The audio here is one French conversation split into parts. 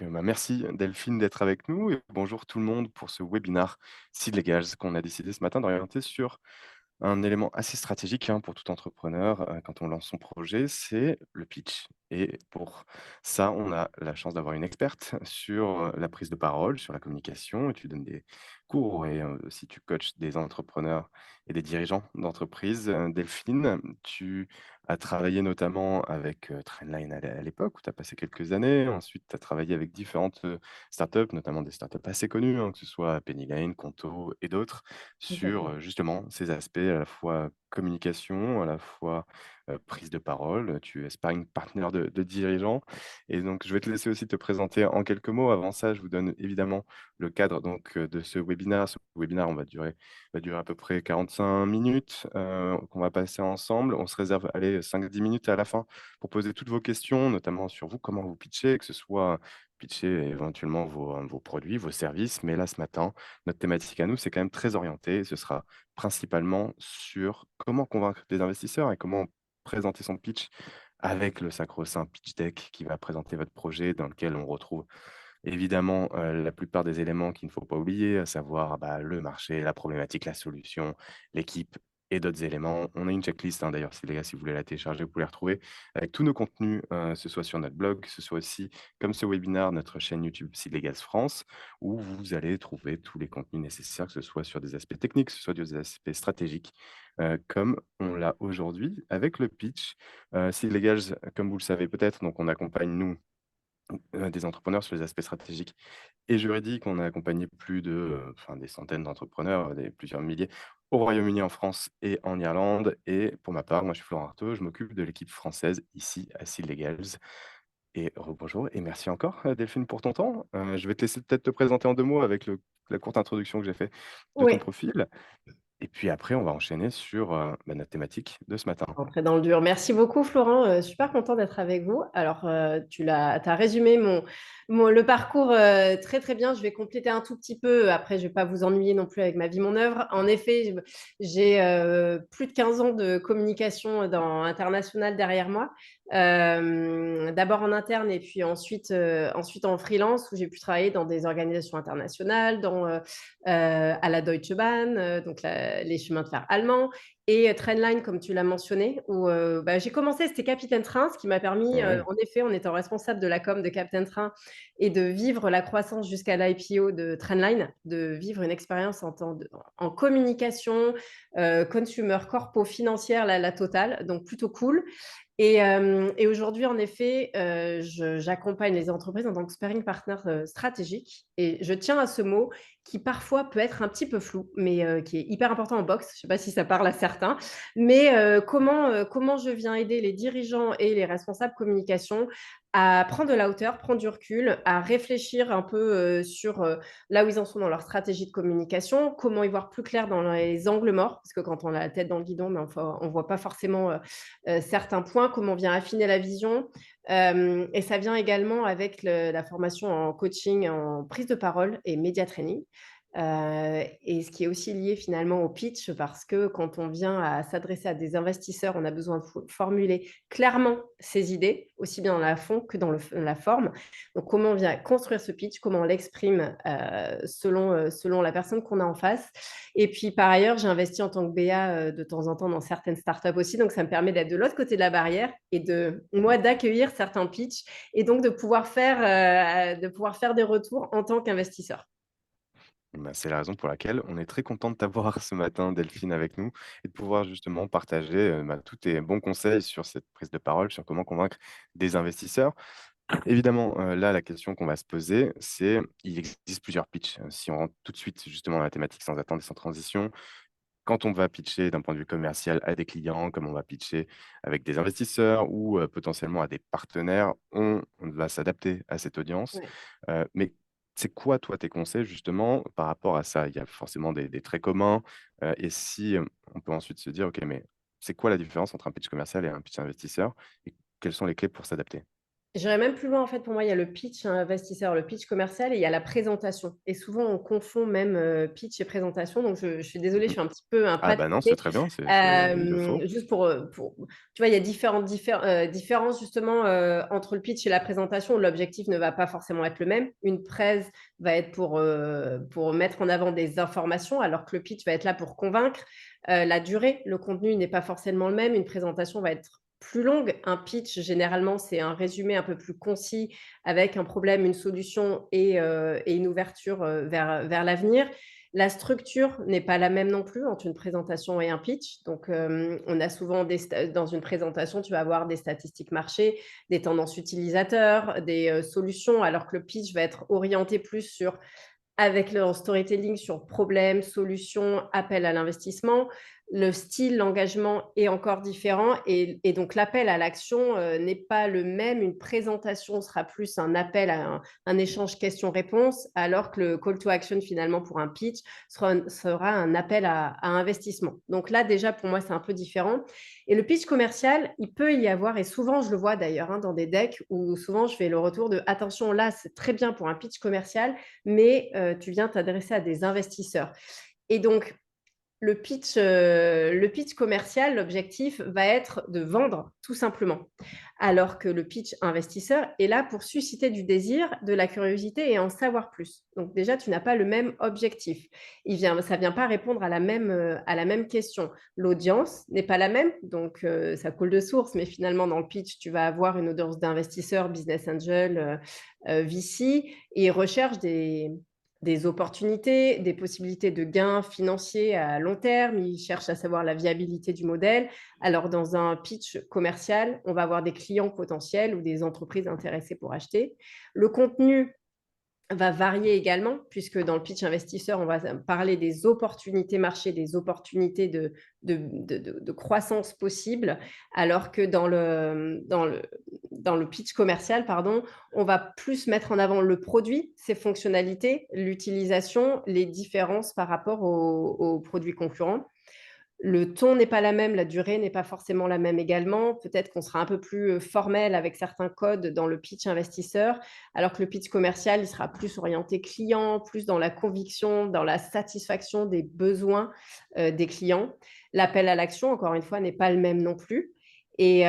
Merci Delphine d'être avec nous et bonjour tout le monde pour ce webinaire Seed Legals qu'on a décidé ce matin d'orienter sur un élément assez stratégique, pour tout entrepreneur, quand on lance son projet, c'est le pitch et pour ça, on a la chance d'avoir une experte sur, la prise de parole, sur la communication et tu donnes des cours et aussi tu coaches des entrepreneurs et des dirigeants d'entreprise. Delphine, tu as travaillé notamment avec, Trendline à l'époque où tu as passé quelques années. Ensuite, tu as travaillé avec différentes, startups, notamment des startups assez connues, que ce soit Penny Lane, Conto et d'autres Tout à sur, fait. justement ces aspects à la fois communication, à la fois, prise de parole. Tu es sparring partner de dirigeants et donc je vais te laisser aussi te présenter en quelques mots. Avant ça, je vous donne évidemment le cadre donc, de ce webinaire. Ce webinaire, on va durer à peu près 45 minutes, qu'on va passer ensemble. On se réserve, allez, 5-10 minutes à la fin pour poser toutes vos questions, notamment sur vous, comment vous pitchez, que ce soit pitcher éventuellement vos produits, vos services. Mais là, ce matin, notre thématique à nous, c'est quand même très orienté. Ce sera principalement sur comment convaincre des investisseurs et comment présenter son pitch avec le sacro-saint pitch deck qui va présenter votre projet, dans lequel on retrouve évidemment la plupart des éléments qu'il ne faut pas oublier, à savoir le marché, la problématique, la solution, l'équipe et d'autres éléments. On a une checklist, d'ailleurs, si les gars, si vous voulez la télécharger, vous pouvez la retrouver avec tous nos contenus, que ce soit sur notre blog, que ce soit aussi, comme ce webinaire, notre chaîne YouTube Seed Legals France, où vous allez trouver tous les contenus nécessaires, que ce soit sur des aspects techniques, que ce soit des aspects stratégiques, comme on l'a aujourd'hui avec le pitch. Seed Legals, comme vous le savez peut-être, donc on accompagne, nous, des entrepreneurs sur les aspects stratégiques et juridiques. On a accompagné plus de, des centaines d'entrepreneurs, plusieurs milliers au Royaume-Uni, en France et en Irlande. Et pour ma part, moi, je suis Florent Artaud, je m'occupe de l'équipe française ici à Seed Legals. Et rebonjour et merci encore, Delphine, pour ton temps. Je vais te laisser peut-être te présenter en 2 mots avec la courte introduction que j'ai fait de ton Oui, profil et puis après on va enchaîner sur, notre thématique de ce matin. entrer dans le dur. Merci beaucoup, Florent. Super content d'être avec vous. Alors, tu as résumé le parcours très, très bien. Je vais compléter un tout petit peu. Après, je ne vais pas vous ennuyer non plus avec ma vie, mon œuvre. En effet, j'ai plus de 15 ans de communication internationale derrière moi. D'abord en interne et puis ensuite en freelance où j'ai pu travailler dans des organisations internationales, à la Deutsche Bahn, donc les chemins de fer allemands, et Trendline, comme tu l'as mentionné, où j'ai commencé, c'était Capitaine Train, ce qui m'a permis, Ouais. en effet, en étant responsable de la com de Captain Train et de vivre la croissance jusqu'à l'IPO de Trendline, de vivre une expérience en communication, consumer, corpo, financière, la totale, donc plutôt cool. Et aujourd'hui, en effet, j'accompagne les entreprises en tant que sparring partner stratégique. Et je tiens à ce mot qui parfois peut être un petit peu flou, mais qui est hyper important en boxe. Je ne sais pas si ça parle à certains. Mais comment je viens aider les dirigeants et les responsables communication à prendre de la hauteur, prendre du recul, à réfléchir un peu sur là où ils en sont dans leur stratégie de communication, comment y voir plus clair dans les angles morts, parce que quand on a la tête dans le guidon, mais on ne voit pas forcément certains points, comment on vient affiner la vision. Et ça vient également avec la formation en coaching, en prise de parole et média training. Et ce qui est aussi lié finalement au pitch, parce que quand on vient à s'adresser à des investisseurs, on a besoin de formuler clairement ses idées, aussi bien dans la fond que dans la forme. Donc, comment on vient construire ce pitch, comment on l'exprime selon la personne qu'on a en face. Et puis, par ailleurs, j'ai investi en tant que BA de temps en temps dans certaines startups aussi. Donc, ça me permet d'être de l'autre côté de la barrière et moi, d'accueillir certains pitchs et donc de pouvoir faire des retours en tant qu'investisseur. C'est la raison pour laquelle on est très content de t'avoir ce matin, Delphine, avec nous et de pouvoir justement partager, tous tes bons conseils sur cette prise de parole, sur comment convaincre des investisseurs. Évidemment, là, la question qu'on va se poser, c'est il existe plusieurs pitchs. Si on rentre tout de suite justement dans la thématique sans attendre et sans transition, quand on va pitcher d'un point de vue commercial à des clients, comme on va pitcher avec des investisseurs ou potentiellement à des partenaires, on va s'adapter à cette audience. Ouais. Mais c'est quoi, toi, tes conseils justement par rapport à ça? Il y a forcément des traits communs, et si, on peut ensuite se dire: «OK, mais c'est quoi la différence entre un pitch commercial et un pitch investisseur et quelles sont les clés pour s'adapter?» J'irais même plus loin, en fait, pour moi, il y a le pitch investisseur, le pitch commercial et il y a la présentation et souvent on confond même, pitch et présentation donc je suis désolée, je Mmh. fais un petit peu un Ah pas de bah non, c'est côté. très bien, il le faut. Juste pour tu vois, il y a différences justement, entre le pitch et la présentation. L'objectif ne va pas forcément être le même. Une presse va être pour mettre en avant des informations alors que le pitch va être là pour convaincre. La durée, le contenu n'est pas forcément le même. Une présentation va être plus longue. Un pitch, généralement, c'est un résumé un peu plus concis avec un problème, une solution et une ouverture, vers l'avenir. La structure n'est pas la même non plus entre une présentation et un pitch. Donc, on a souvent dans une présentation, tu vas avoir des statistiques marché, des tendances utilisateurs, des, solutions, alors que le pitch va être orienté plus sur avec leur storytelling sur problèmes, solutions, appel à l'investissement. Le style, l'engagement est encore différent et donc l'appel à l'action, n'est pas le même. Une présentation sera plus un appel à un échange questions-réponses, alors que le call to action finalement pour un pitch sera un appel à investissement. Donc là déjà pour moi c'est un peu différent et le pitch commercial, il peut y avoir et souvent je le vois d'ailleurs, hein, dans des decks où souvent je fais le retour de: «Attention là, c'est très bien pour un pitch commercial, mais tu viens t'adresser à des investisseurs». Et donc, le pitch commercial, l'objectif va être de vendre, tout simplement. Alors que le pitch investisseur est là pour susciter du désir, de la curiosité et en savoir plus. Donc déjà, tu n'as pas le même objectif. Ça vient pas répondre à la même question. L'audience n'est pas la même, donc ça coule de source, mais finalement, dans le pitch, tu vas avoir une audience d'investisseurs, business angel, VC, et ils recherchent des opportunités, des possibilités de gains financiers à long terme. Ils cherchent à savoir la viabilité du modèle. Alors, dans un pitch commercial, on va avoir des clients potentiels ou des entreprises intéressées pour acheter. Le contenu va varier également, puisque dans le pitch investisseur, on va parler des opportunités marché, des opportunités de croissance possibles, alors que dans le pitch commercial, pardon, on va plus mettre en avant le produit, ses fonctionnalités, l'utilisation, les différences par rapport aux produits concurrents. Le ton n'est pas la même, la durée n'est pas forcément la même également. Peut-être qu'on sera un peu plus, formel avec certains codes dans le pitch investisseur, alors que le pitch commercial, il sera plus orienté client, plus dans la conviction, dans la satisfaction des besoins, des clients. L'appel à l'action, encore une fois, n'est pas le même non plus et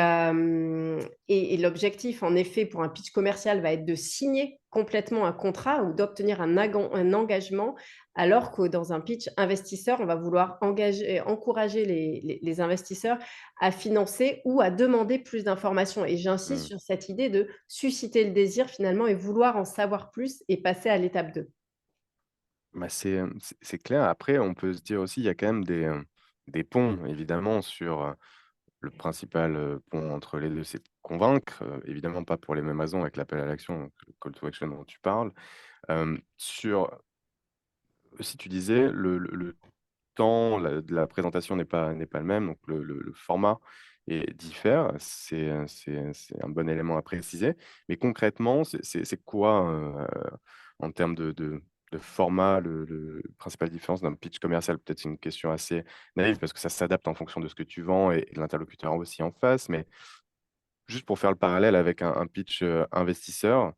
l'objectif, en effet, pour un pitch commercial va être de signer complètement un contrat ou d'obtenir un engagement alors que dans un pitch investisseur, on va vouloir encourager les investisseurs à financer ou à demander plus d'informations et j'insiste Mmh. sur cette idée de susciter le désir finalement et vouloir en savoir plus et passer à l'étape 2. Bah, c'est clair. Après, on peut se dire aussi, il y a quand même des ponts évidemment sur, le principal, pont entre les 2, c'est de convaincre, évidemment pas pour les mêmes raisons avec l'appel à l'action, donc le call to action dont tu parles. Sur si tu disais le temps, de la présentation n'est pas le même, donc le format diffère. C'est un bon élément à préciser. Mais concrètement, c'est quoi, en termes de format, le principale différence d'un pitch commercial? Peut-être c'est une question assez naïve parce que ça s'adapte en fonction de ce que tu vends et de l'interlocuteur aussi en face. Mais juste pour faire le parallèle avec un pitch, investisseur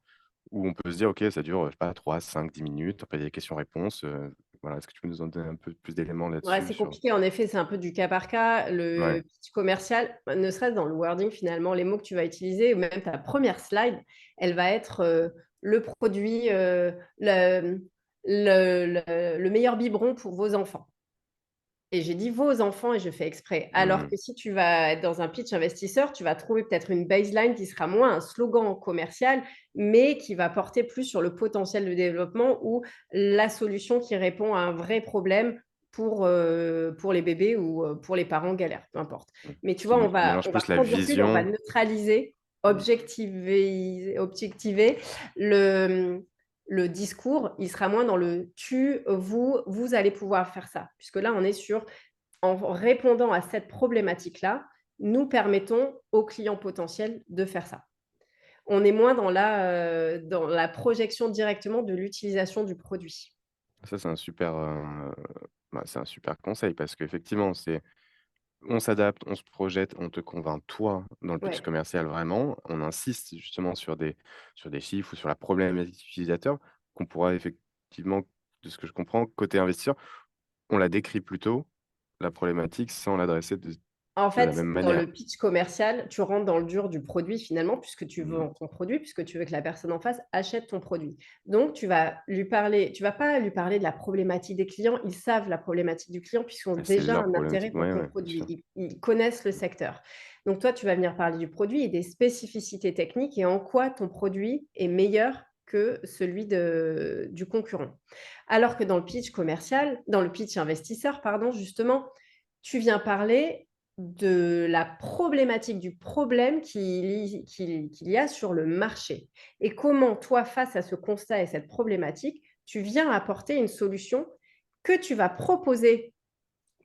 où on peut se dire: «OK, ça dure, je sais pas 3, 5, 10 minutes». Après il y a des questions-réponses, voilà. Est-ce que tu peux nous en donner un peu plus d'éléments Ouais, là-dessus c'est sur compliqué en effet, c'est un peu du cas par cas. Le ouais. pitch commercial, ne serait-ce dans le wording finalement, les mots que tu vas utiliser ou même ta première slide, elle va être, le produit, le meilleur biberon pour vos enfants. Et j'ai dit vos enfants et je fais exprès. Alors Mmh. que si tu vas être dans un pitch investisseur, tu vas trouver peut-être une baseline qui sera moins un slogan commercial, mais qui va porter plus sur le potentiel de développement ou la solution qui répond à un vrai problème pour les bébés ou, pour les parents en galère, peu importe. Mmh. Mais tu Qui vois, mélange on va plus la prendre du recul et on va vision. neutraliser, Mmh. objectiver le, le discours, il sera moins dans le tu, vous allez pouvoir faire ça. Puisque là, on est sur en répondant à cette problématique-là, nous permettons aux clients potentiels de faire ça. On est moins dans la projection directement de l'utilisation du produit. Ça, c'est un super, bah, c'est un super conseil parce qu'effectivement, c'est On s'adapte, on se projette, on te convainc toi dans le pitch Ouais. commercial vraiment. On insiste justement sur des chiffres ou sur la problématique utilisateur qu'on pourra effectivement, de ce que je comprends, côté investisseur, on la décrit plutôt, la problématique, sans l'adresser En de la fait, même dans manière. le pitch commercial, tu rentres dans le dur du produit finalement, puisque tu Mmh. vends ton produit, puisque tu veux que la personne en face achète ton produit. Donc tu vas pas lui parler de la problématique des clients, ils savent la problématique du client puisqu'ils ont Ah, c'est déjà leur un intérêt problématique. pour Ouais, ton ouais, bien produit. sûr. Ils connaissent le secteur. Donc toi, tu vas venir parler du produit et des spécificités techniques et en quoi ton produit est meilleur que celui du concurrent. Alors que dans le pitch investisseur, pardon, justement, tu viens parler de la problématique, du problème qu'il y a sur le marché et comment toi, face à ce constat et cette problématique, tu viens apporter une solution que tu vas proposer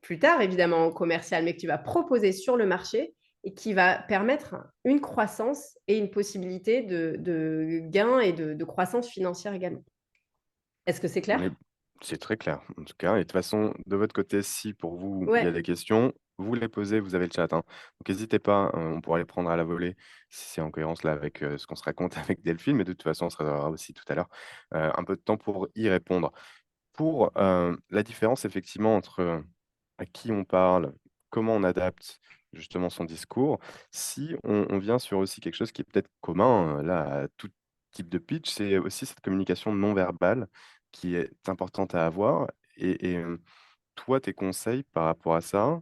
plus tard, évidemment, au commercial, mais que tu vas proposer sur le marché et qui va permettre une croissance et une possibilité de gain et de croissance financière également. Est-ce que c'est On est clair? c'est très clair, en tout cas et de toute façon, de votre côté, si pour vous, il y a Ouais. des questions, vous les posez, vous avez le chat, hein. Donc n'hésitez pas, on pourra les prendre à la volée si c'est en cohérence là avec, ce qu'on se raconte avec Delphine, mais de toute façon, on se réservera aussi tout à l'heure, un peu de temps pour y répondre. Pour, la différence effectivement entre, à qui on parle, comment on adapte justement son discours, si on vient sur aussi quelque chose qui est peut-être commun, là, à tout type de pitch, c'est aussi cette communication non verbale qui est importante à avoir et toi, tes conseils par rapport à ça,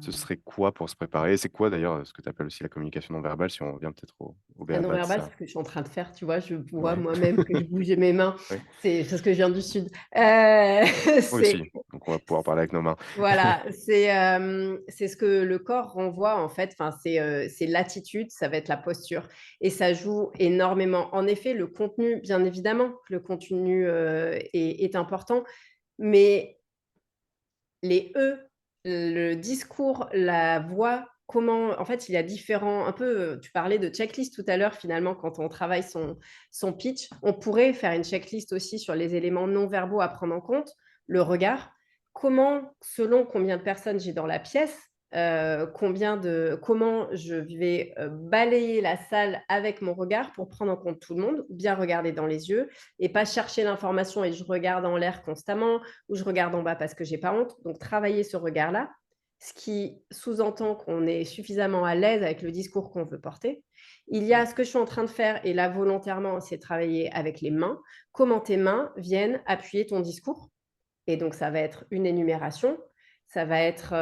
ce serait quoi pour se préparer? C'est quoi d'ailleurs, ce que tu appelles aussi la communication non verbale si on revient peut-être au La béaba de non-verbale, c'est ça? ce que je suis en train de faire, tu vois? Je vois Ouais, moi-même que je bougeais mes mains. ouais. C'est parce que je viens du sud. Moi C'est aussi, donc on va pouvoir parler avec nos mains. voilà, c'est ce que le corps renvoie en fait, enfin c'est l'attitude, ça va être la posture et ça joue énormément. En effet, le contenu, bien évidemment, le contenu, est important, mais les E, le discours, la voix, comment en fait, il y a différents un peu, tu parlais de checklist tout à l'heure finalement quand on travaille son pitch. On pourrait faire une checklist aussi sur les éléments non verbaux à prendre en compte. Le regard, comment selon combien de personnes j'ai dans la pièce, comment je vais, balayer la salle avec mon regard pour prendre en compte tout le monde, bien regarder dans les yeux et pas chercher l'information et je regarde en l'air constamment ou je regarde en bas parce que j'ai pas honte. Donc travailler ce regard-là, ce qui sous-entend qu'on est suffisamment à l'aise avec le discours qu'on veut porter. Il y a Mmh. ce que je suis en train de faire, et là volontairement, c'est travailler avec les mains. Comment tes mains viennent appuyer ton discours. Et donc ça va être une énumération, ça va être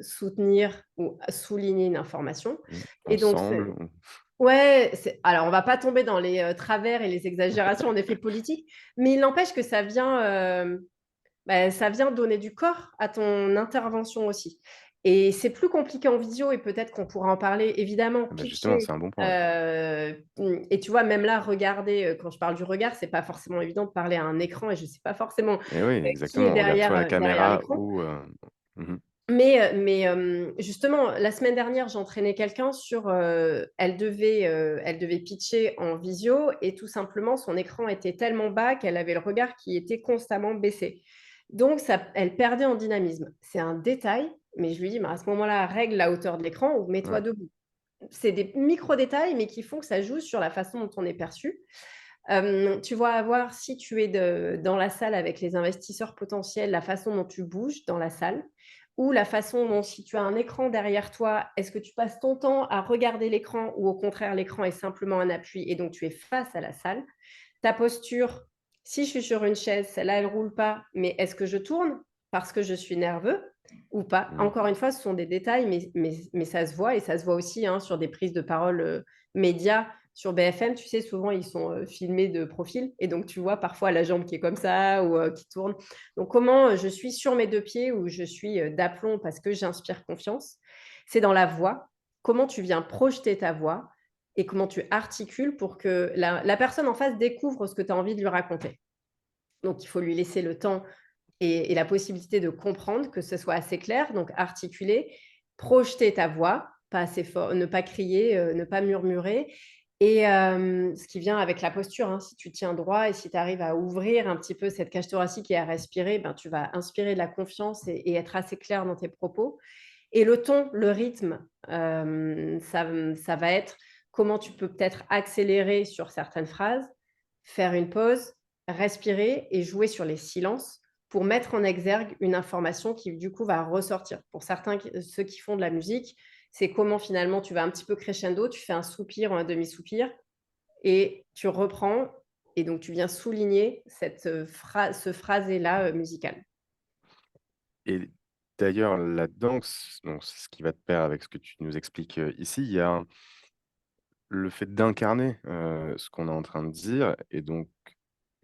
soutenir ou souligner une information. Mmh. Et donc, Ensemble, ouais, alors on va pas tomber dans les travers et les exagérations en effet politiques, mais il n'empêche que ça vient donner du corps à ton intervention aussi et c'est plus compliqué en visio et peut-être qu'on pourra en parler évidemment, ah bah, justement, pitcher, c'est un bon point, ouais. et tu vois même là regarder, quand je parle du regard, c'est pas forcément évident de parler à un écran et je sais pas forcément, Et oui, qui est exactement, on regarde soit derrière, la derrière caméra l'écran. ou mmh. Mais justement, la semaine dernière, j'entraînais quelqu'un sur, elle devait pitcher en visio et tout simplement son écran était tellement bas qu'elle avait le regard qui était constamment baissé. Donc ça elle perdait en dynamisme. C'est un détail, mais je lui dis: «Mais à ce moment-là, règle la hauteur de l'écran ou mets-toi Ouais. debout». C'est des micro détails, mais qui font que ça joue sur la façon dont on est perçu. Tu vas avoir, si tu es dans la salle avec les investisseurs potentiels, la façon dont tu bouges dans la salle ou la façon dont, si tu as un écran derrière toi, est-ce que tu passes ton temps à regarder l'écran ou au contraire l'écran est simplement un appui et donc tu es face à la salle. Ta posture, si je suis sur une chaise, celle-là elle roule pas, mais est-ce que je tourne parce que je suis nerveux ou pas? Mmh. Encore une fois, ce sont des détails, mais ça se voit et ça se voit aussi, hein, sur des prises de parole, médias. Sur BFM, tu sais, souvent, ils sont, filmés de profil et donc tu vois parfois la jambe qui est comme ça ou, qui tourne. Donc comment, je suis sur mes 2 pieds ou je suis, d'aplomb parce que j'inspire confiance? C'est dans la voix. Comment tu viens projeter ta voix et comment tu articules pour que la personne en face découvre ce que tu as envie de lui raconter. Donc il faut lui laisser le temps et la possibilité de comprendre, que ce soit assez clair, donc articuler, projeter ta voix, pas assez fort, ne pas crier, ne pas murmurer et ce qui vient avec la posture, hein. Si tu tiens droit et si tu arrives à ouvrir un petit peu cette cage thoracique et à respirer, ben, tu vas inspirer de la confiance et être assez clair dans tes propos Et le ton, le rythme, ça va être comment tu peux peut-être accélérer sur certaines phrases, faire une pause, respirer et jouer sur les silences pour mettre en exergue une information qui, du coup, va ressortir. Pour certains, ceux qui font de la musique, c'est comment finalement tu vas un petit peu crescendo, tu fais un soupir ou un demi-soupir et tu reprends et donc tu viens souligner ce phrasé-là musical. Et d'ailleurs, là-dedans, donc c'est ce qui va de pair avec ce que tu nous expliques, ici, il y a le fait d'incarner, ce qu'on est en train de dire et donc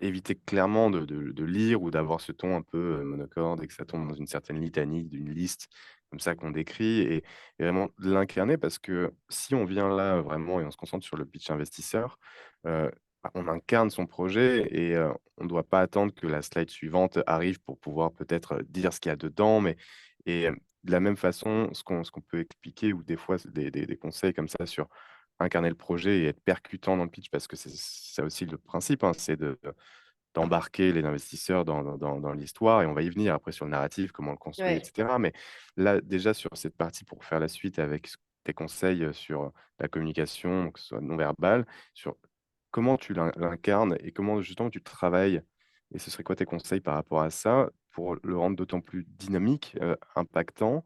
éviter clairement de lire ou d'avoir ce ton un peu, monocorde et que ça tombe dans une certaine litanie d'une liste comme ça qu'on décrit et vraiment de l'incarner parce que si on vient là, vraiment et on se concentre sur le pitch investisseur, on incarne son projet et on ne doit pas attendre que la slide suivante arrive pour pouvoir peut-être, dire ce qu'il y a dedans mais et de la même façon, ce qu'on peut expliquer ou des fois c'est des conseils comme ça sur incarner le projet et être percutant dans le pitch parce que c'est ça aussi le principe, hein, c'est d'embarquer les investisseurs dans l'histoire et on va y venir après sur le narratif, comment on le construit et Ouais, cetera. Mais là, déjà sur cette partie pour faire la suite avec tes conseils, sur la communication, que ce soit non verbale, sur comment tu l'incarnes et comment justement tu travailles et ce serait quoi tes conseils par rapport à ça pour le rendre d'autant plus dynamique, impactant,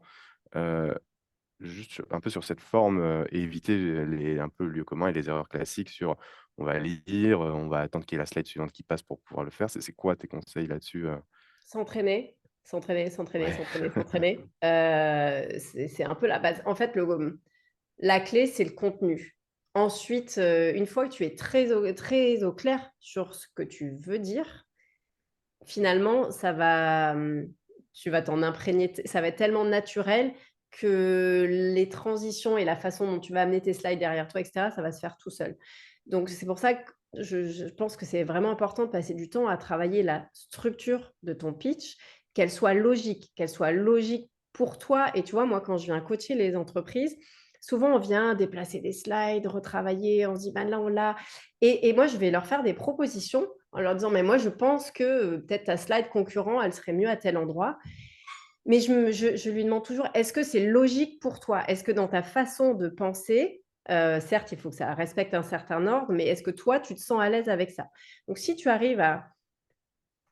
heu juste un peu sur cette forme, et éviter les un peu le lieu commun et les erreurs classiques sur on va lire, on va attendre qu'il y ait la slide suivante qui passe pour pouvoir le faire. C'est quoi tes conseils là-dessus, s'entraîner, s'entraîner, s'entraîner, Ouais. s'entraîner, s'entraîner, c'est un peu la base. En fait, la clé, c'est le contenu. Ensuite, une fois que tu es très au clair sur ce que tu veux dire, finalement, tu vas t'en imprégner, ça va être tellement naturel que les transitions et la façon dont tu vas amener tes slides derrière toi et cetera, ça va se faire tout seul. Donc c'est pour ça que je pense que c'est vraiment important de passer du temps à travailler la structure de ton pitch, qu'elle soit logique pour toi et tu vois, moi, quand je viens coacher les entreprises, souvent on vient déplacer des slides, retravailler, on se dit: «Ben là, on l'a» et moi, je vais leur faire des propositions en leur disant: «Mais moi, je pense que, peut-être ta slide concurrent, elle serait mieux à tel endroit». Mais je lui demande toujours: «Est-ce que c'est logique pour toi? Est-ce que dans ta façon de penser, certes, il faut que ça respecte un certain ordre, mais est-ce que toi, tu te sens à l'aise avec ça?» Donc si tu arrives à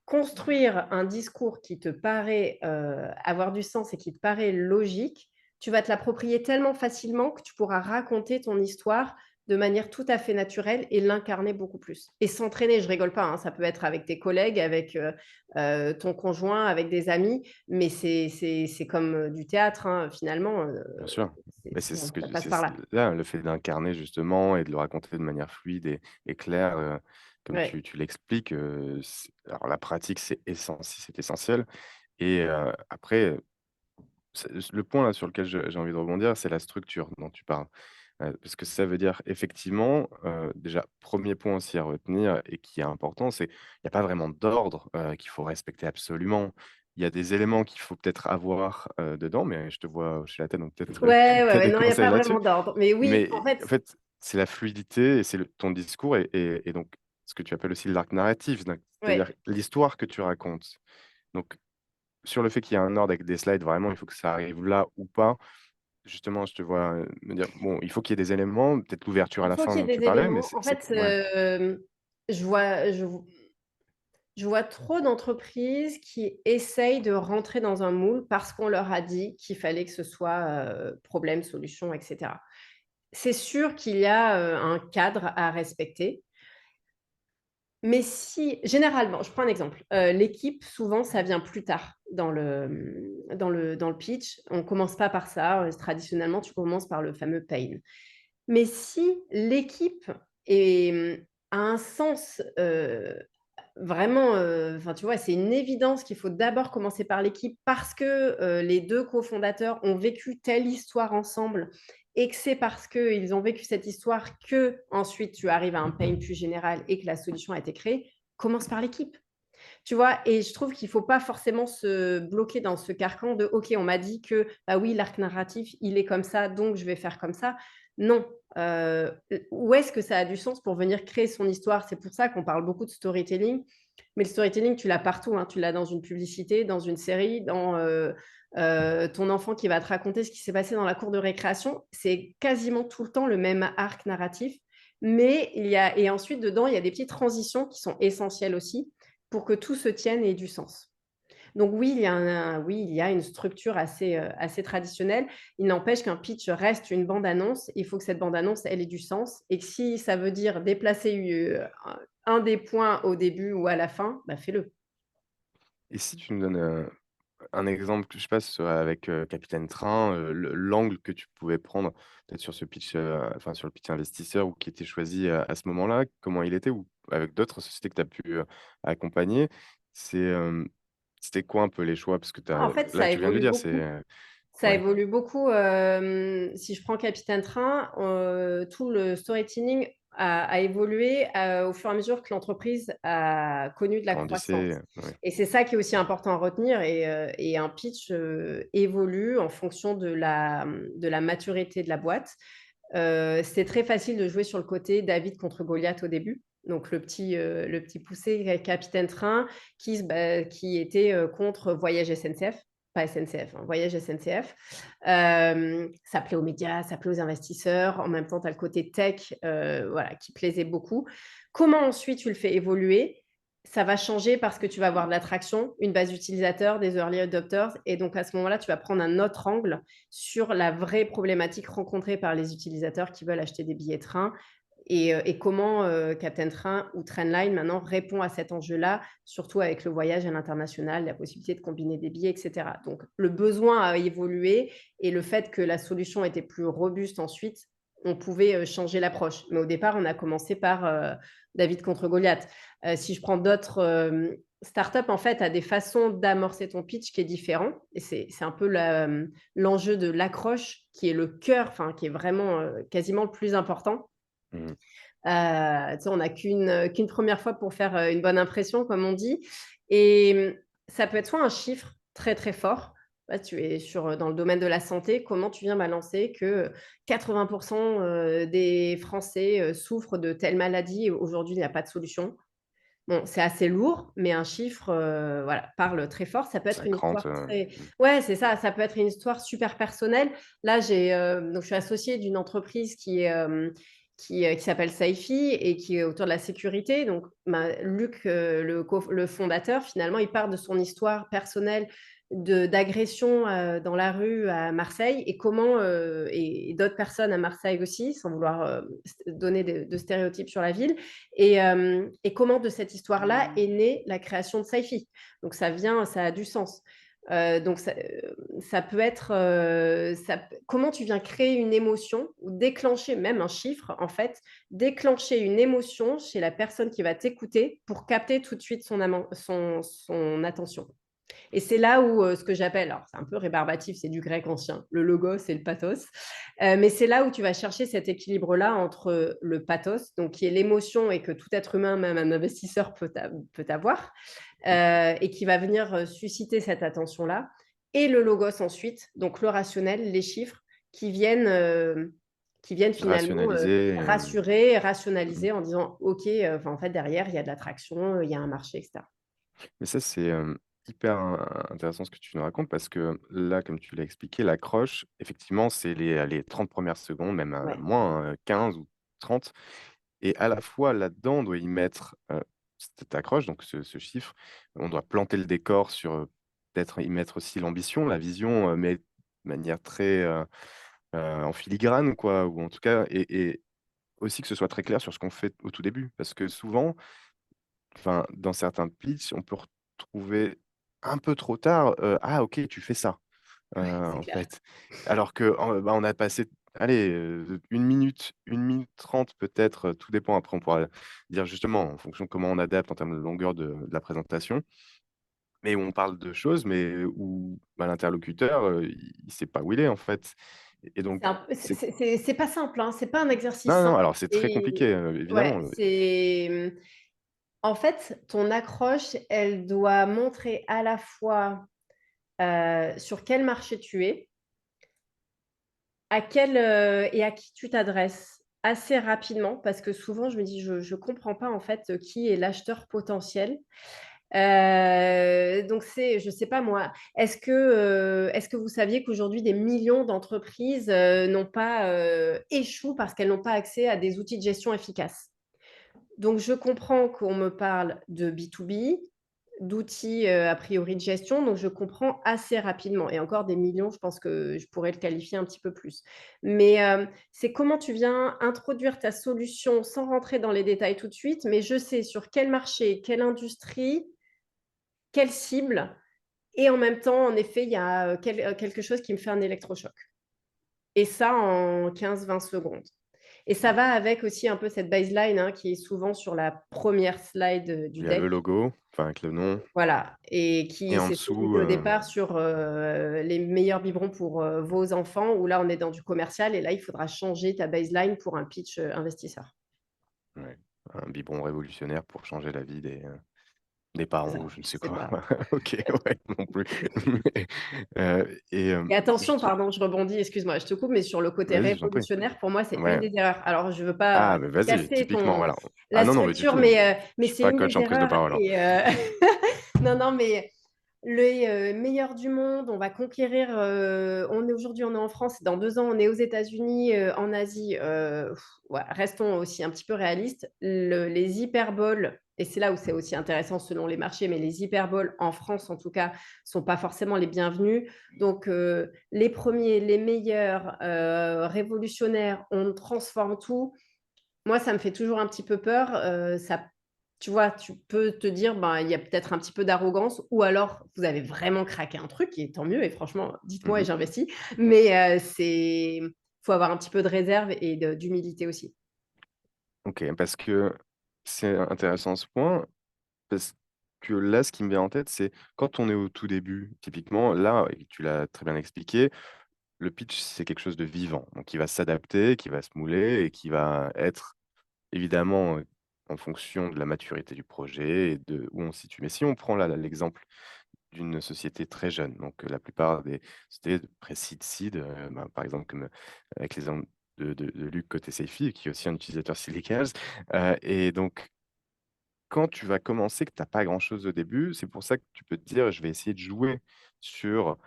construire un discours qui te paraît, avoir du sens et qui te paraît logique, tu vas te l'approprier tellement facilement que tu pourras raconter ton histoire de manière tout à fait naturelle et l'incarner beaucoup plus. Et s'entraîner, je rigole pas, hein, ça peut être avec tes collègues, avec, ton conjoint, avec des amis, mais c'est comme, du théâtre, hein, finalement, Bien sûr. Mais c'est ce que ça passe c'est par là. là, le fait d'incarner justement et de le raconter de manière fluide et claire, comme Ouais. tu l'expliques, alors la pratique, c'est essentiel et après, le point là sur lequel j'ai envie de rebondir, c'est la structure dont tu parles. Parce que ça veut dire effectivement, déjà premier point aussi à retenir et qui est important, c'est il y a pas vraiment d'ordre, qu'il faut respecter absolument. Il y a des éléments qu'il faut peut-être avoir, dedans, mais je te vois hocher la tête, donc peut-être, Ouais, ouais, tu as ouais, des non, il y a conseils pas là-dessus. vraiment d'ordre. Mais oui, Mais en fait en fait, c'est la fluidité et c'est ton discours et donc ce que tu appelles aussi l'arc narratif, donc c'est-à-dire ouais. l'histoire que tu racontes. Donc sur le fait qu'il y a un ordre avec des slides, vraiment, il faut que ça arrive là ou pas. Justement, je te vois, me dire: «Bon, il faut qu'il y ait des éléments», peut-être l'ouverture à Il la faut fin qu'il y dont ait tu des parlais, mais éléments. En c'est fait, ouais, je vois je vois trop d'entreprises qui essayent de rentrer dans un moule parce qu'on leur a dit qu'il fallait que ce soit, problème, solution et cetera. C'est sûr qu'il y a, un cadre à respecter, mais si généralement, je prends un exemple, l'équipe, souvent, ça vient plus tard dans le pitch. On commence pas par ça, traditionnellement, tu commences par le fameux pain. Mais si l'équipe est, a un sens, vraiment, enfin, tu vois, c'est une évidence qu'il faut d'abord commencer par l'équipe parce que, les 2 cofondateurs ont vécu telle histoire ensemble et que c'est parce qu'ils ont vécu cette histoire que ensuite tu arrives à un pain plus général et que la solution a été créée. Commence par l'équipe. Tu vois? Et je trouve qu'il faut pas forcément se bloquer dans ce carcan de: «OK, on m'a dit que, bah, oui, l'arc narratif, il est comme ça, donc je vais faire comme ça». Non, où est-ce que ça a du sens pour venir créer son histoire? C'est pour ça qu'on parle beaucoup de storytelling, mais le storytelling, tu l'as partout, hein. Tu l'as dans une publicité, dans une série, ton enfant qui va te raconter ce qui s'est passé dans la cour de récréation. C'est quasiment tout le temps le même arc narratif, mais il y a et ensuite dedans, il y a des petites transitions qui sont essentielles aussi pour que tout se tienne et ait du sens. Donc oui, il y a une structure assez traditionnelle. Il n'empêche qu'un pitch reste une bande annonce. Il faut que cette bande annonce, elle ait du sens et que si ça veut dire déplacer, un des points au début ou à la fin, bah, fais-le. Et si tu nous donnes, un exemple, je sais pas, avec, Capitaine Train, l'angle que tu pouvais prendre peut-être sur ce pitch, enfin sur le pitch investisseur ou qui était choisi à ce moment-là, comment il était? Ou avec d'autres sociétés que tu as pu, accompagner, c'est, c'était quoi un peu les choix? Parce que En fait, là, ça tu viens de le évolue dire, beaucoup. c'est Ça ouais, évolue beaucoup, si je prends Capitaine Train, tout le storytelling a évolué, au fur et à mesure que l'entreprise a connu de la grandissait, croissance ouais. et c'est ça qui est aussi important à retenir et un pitch, évolue en fonction de la maturité de la boîte. C'est très facile de jouer sur le côté David contre Goliath au début. Donc le petit poussé Capitaine Train qui était, contre Voyage SNCF, pas SNCF, hein, Voyage SNCF. Ça plaît aux médias, ça plaît aux investisseurs. En même temps, tu as le côté tech, voilà, qui plaisait beaucoup. Comment ensuite tu le fais évoluer? Ça va changer parce que tu vas avoir de l'attraction, une base d'utilisateurs, des early adopters et donc à ce moment-là, tu vas prendre un autre angle sur la vraie problématique rencontrée par les utilisateurs qui veulent acheter des billets train et comment, Captain Train ou Trainline maintenant répond à cet enjeu-là, surtout avec le voyage à l'international, la possibilité de combiner des billets et cetera. Donc le besoin a évolué et le fait que la solution était plus robuste ensuite, on pouvait, changer l'approche. Mais au départ, on a commencé par, David contre Goliath. Si je prends d'autres, start-up en fait a des façons d'amorcer ton pitch qui est différent et c'est un peu l'enjeu de l'accroche qui est le cœur, enfin qui est vraiment, quasiment le plus important. Mmh. Tu sais, on n'a qu'une 1re fois pour faire, une bonne impression comme on dit et ça peut être soit un chiffre très, très fort. Là, tu es dans le domaine de la santé, comment tu viens balancer que 80 des Français, souffrent de telle maladie et aujourd'hui il n'y a pas de solution. Bon, c'est assez lourd, mais un chiffre, voilà, parle très fort. Ça peut être Ça une crante, histoire très mmh, ouais, c'est ça, ça peut être une histoire super personnelle. Là, donc je suis associée d'une entreprise qui s'appelle Saifi et qui est autour de la sécurité. Donc, Luc, le fondateur, finalement, il part de son histoire personnelle d'agression, dans la rue à Marseille et comment, et d'autres personnes à Marseille aussi, sans vouloir, donner de stéréotypes sur la ville et comment de cette histoire-là est née la création de Saifi. Donc ça a du sens. Donc ça peut être, comment tu viens créer une émotion ou déclencher même un chiffre en fait, déclencher une émotion chez la personne qui va t'écouter pour capter tout de suite son attention. Et c'est là où, ce que j'appelle alors c'est un peu rébarbatif, c'est du grec ancien, le logos et le pathos, mais c'est là où tu vas chercher cet équilibre-là entre le pathos, donc qui est l'émotion et que tout être humain, même un investisseur peut avoir, et qui va venir, susciter cette attention-là et le logos ensuite, donc le rationnel, les chiffres qui viennent finalement, rationalisé, rassurer, mmh. rationaliser en disant: «OK, enfin en fait derrière il y a de l'attraction, il y a un marché» et cetera. Mais ça, c'est, hyper intéressant ce que tu nous racontes parce que là, comme tu l'as expliqué, l'accroche, effectivement, c'est les 30 1 secondes, même, Ouais, moins, 15 ou 30 et à la fois là-dedans, on doit y mettre, cette accroche, donc ce chiffre. On doit planter le décor sur, peut-être y mettre aussi l'ambition, la vision, mais de manière très, en filigrane quoi ou en tout cas et aussi que ce soit très clair sur ce qu'on fait au tout début. Parce que souvent, enfin, dans certains pitchs, on peut retrouver un peu trop tard, «Ah OK, tu fais ça», ouais, c'est en clair. fait. Alors que, bah, on a passé, allez, 1 minute, 1 minute 30 peut-être, tout dépend après on pourra dire justement en fonction de comment on adapte en termes de longueur de la présentation. Mais où on parle de choses, mais où, bah, l'interlocuteur, il sait pas où il est en fait et C'est donc un peu c'est c'est pas simple, hein, c'est pas un exercice non, non, simple alors c'est très et compliqué, ouais, évidemment, c'est, En fait, ton accroche, elle doit montrer à la fois, sur quel marché tu es, et à qui tu t'adresses assez rapidement parce que souvent je me dis: «Je comprends pas en fait, qui est l'acheteur potentiel». Donc c'est je sais pas moi, est-ce que vous saviez qu'aujourd'hui des millions d'entreprises, n'ont pas, échouent parce qu'elles n'ont pas accès à des outils de gestion efficaces? Donc je comprends qu'on me parle de B2B, d'outils, a priori de gestion, donc je comprends assez rapidement et encore des millions, je pense que je pourrais le qualifier un petit peu plus. Mais, c'est comment tu viens introduire ta solution sans rentrer dans les détails tout de suite, mais je sais sur quel marché, quelle industrie, quelle cible et en même temps, en effet, il y a, quelque chose qui me fait un électrochoc et ça en 15-20 secondes. Et ça va avec aussi un peu cette baseline, hein, qui est souvent sur la première slide, du Il y a deck. le logo, enfin avec le nom, Voilà et et qui en c'est dessous, au départ sur, les meilleurs biberons pour, vos enfants où là, on est dans du commercial et là, il faudra changer ta baseline pour un pitch, investisseur. ouais, un biberon révolutionnaire pour changer la vie des C'est parents ça, ou je ne je sais sais quoi. pas. OK, ouais, non plus. Mais, et Et attention, juste pardon, je rebondis, excuse-moi, je te coupe, mais sur le côté vas-y, je t'en prie. révolutionnaire, pour moi, c'est une Ouais. des erreurs. Alors, je veux pas Ah, mais vas-y, casser typiquement, ton voilà. Ah la non, non, mais du structure, tout. mais Je suis c'est pas une coach des en prise de erreurs parole, hein. et non, non, mais les, meilleurs du monde, on va conquérir, on est en France, dans 2 ans, on est aux États-Unis, en Asie, ouais, restons aussi un petit peu réalistes. Les hyperboles et c'est là où c'est aussi intéressant selon les marchés, mais les hyperboles, en France en tout cas, sont pas forcément les bienvenus. Donc, les premiers, les meilleurs, révolutionnaires, on transforme tout. Moi, ça me fait toujours un petit peu peur, ça tu vois, tu peux te dire: «Ben, il y a peut-être un petit peu d'arrogance» ou alors vous avez vraiment craqué un truc et tant mieux et franchement, dites-moi et Mmh. j'investis. Mais, faut avoir un petit peu de réserve et d'humilité aussi. OK, parce que c'est intéressant ce point, parce que là, ce qui me vient en tête, c'est quand on est au tout début, typiquement, là, et tu l'as très bien expliqué, le pitch, c'est quelque chose de vivant, donc qui va s'adapter, qui va se mouler et qui va être évidemment, en fonction de la maturité du projet et de où on se situe. Mais si on prend là l'exemple d'une société très jeune, donc la plupart des sociétés pré-seed, seed, ben, par exemple comme, avec l'exemple de Luc côté Seifi, qui est aussi un utilisateur Silicash, et donc quand tu vas commencer, que tu as pas grand-chose au début, c'est pour ça que tu peux te dire: «Je vais essayer de jouer sur,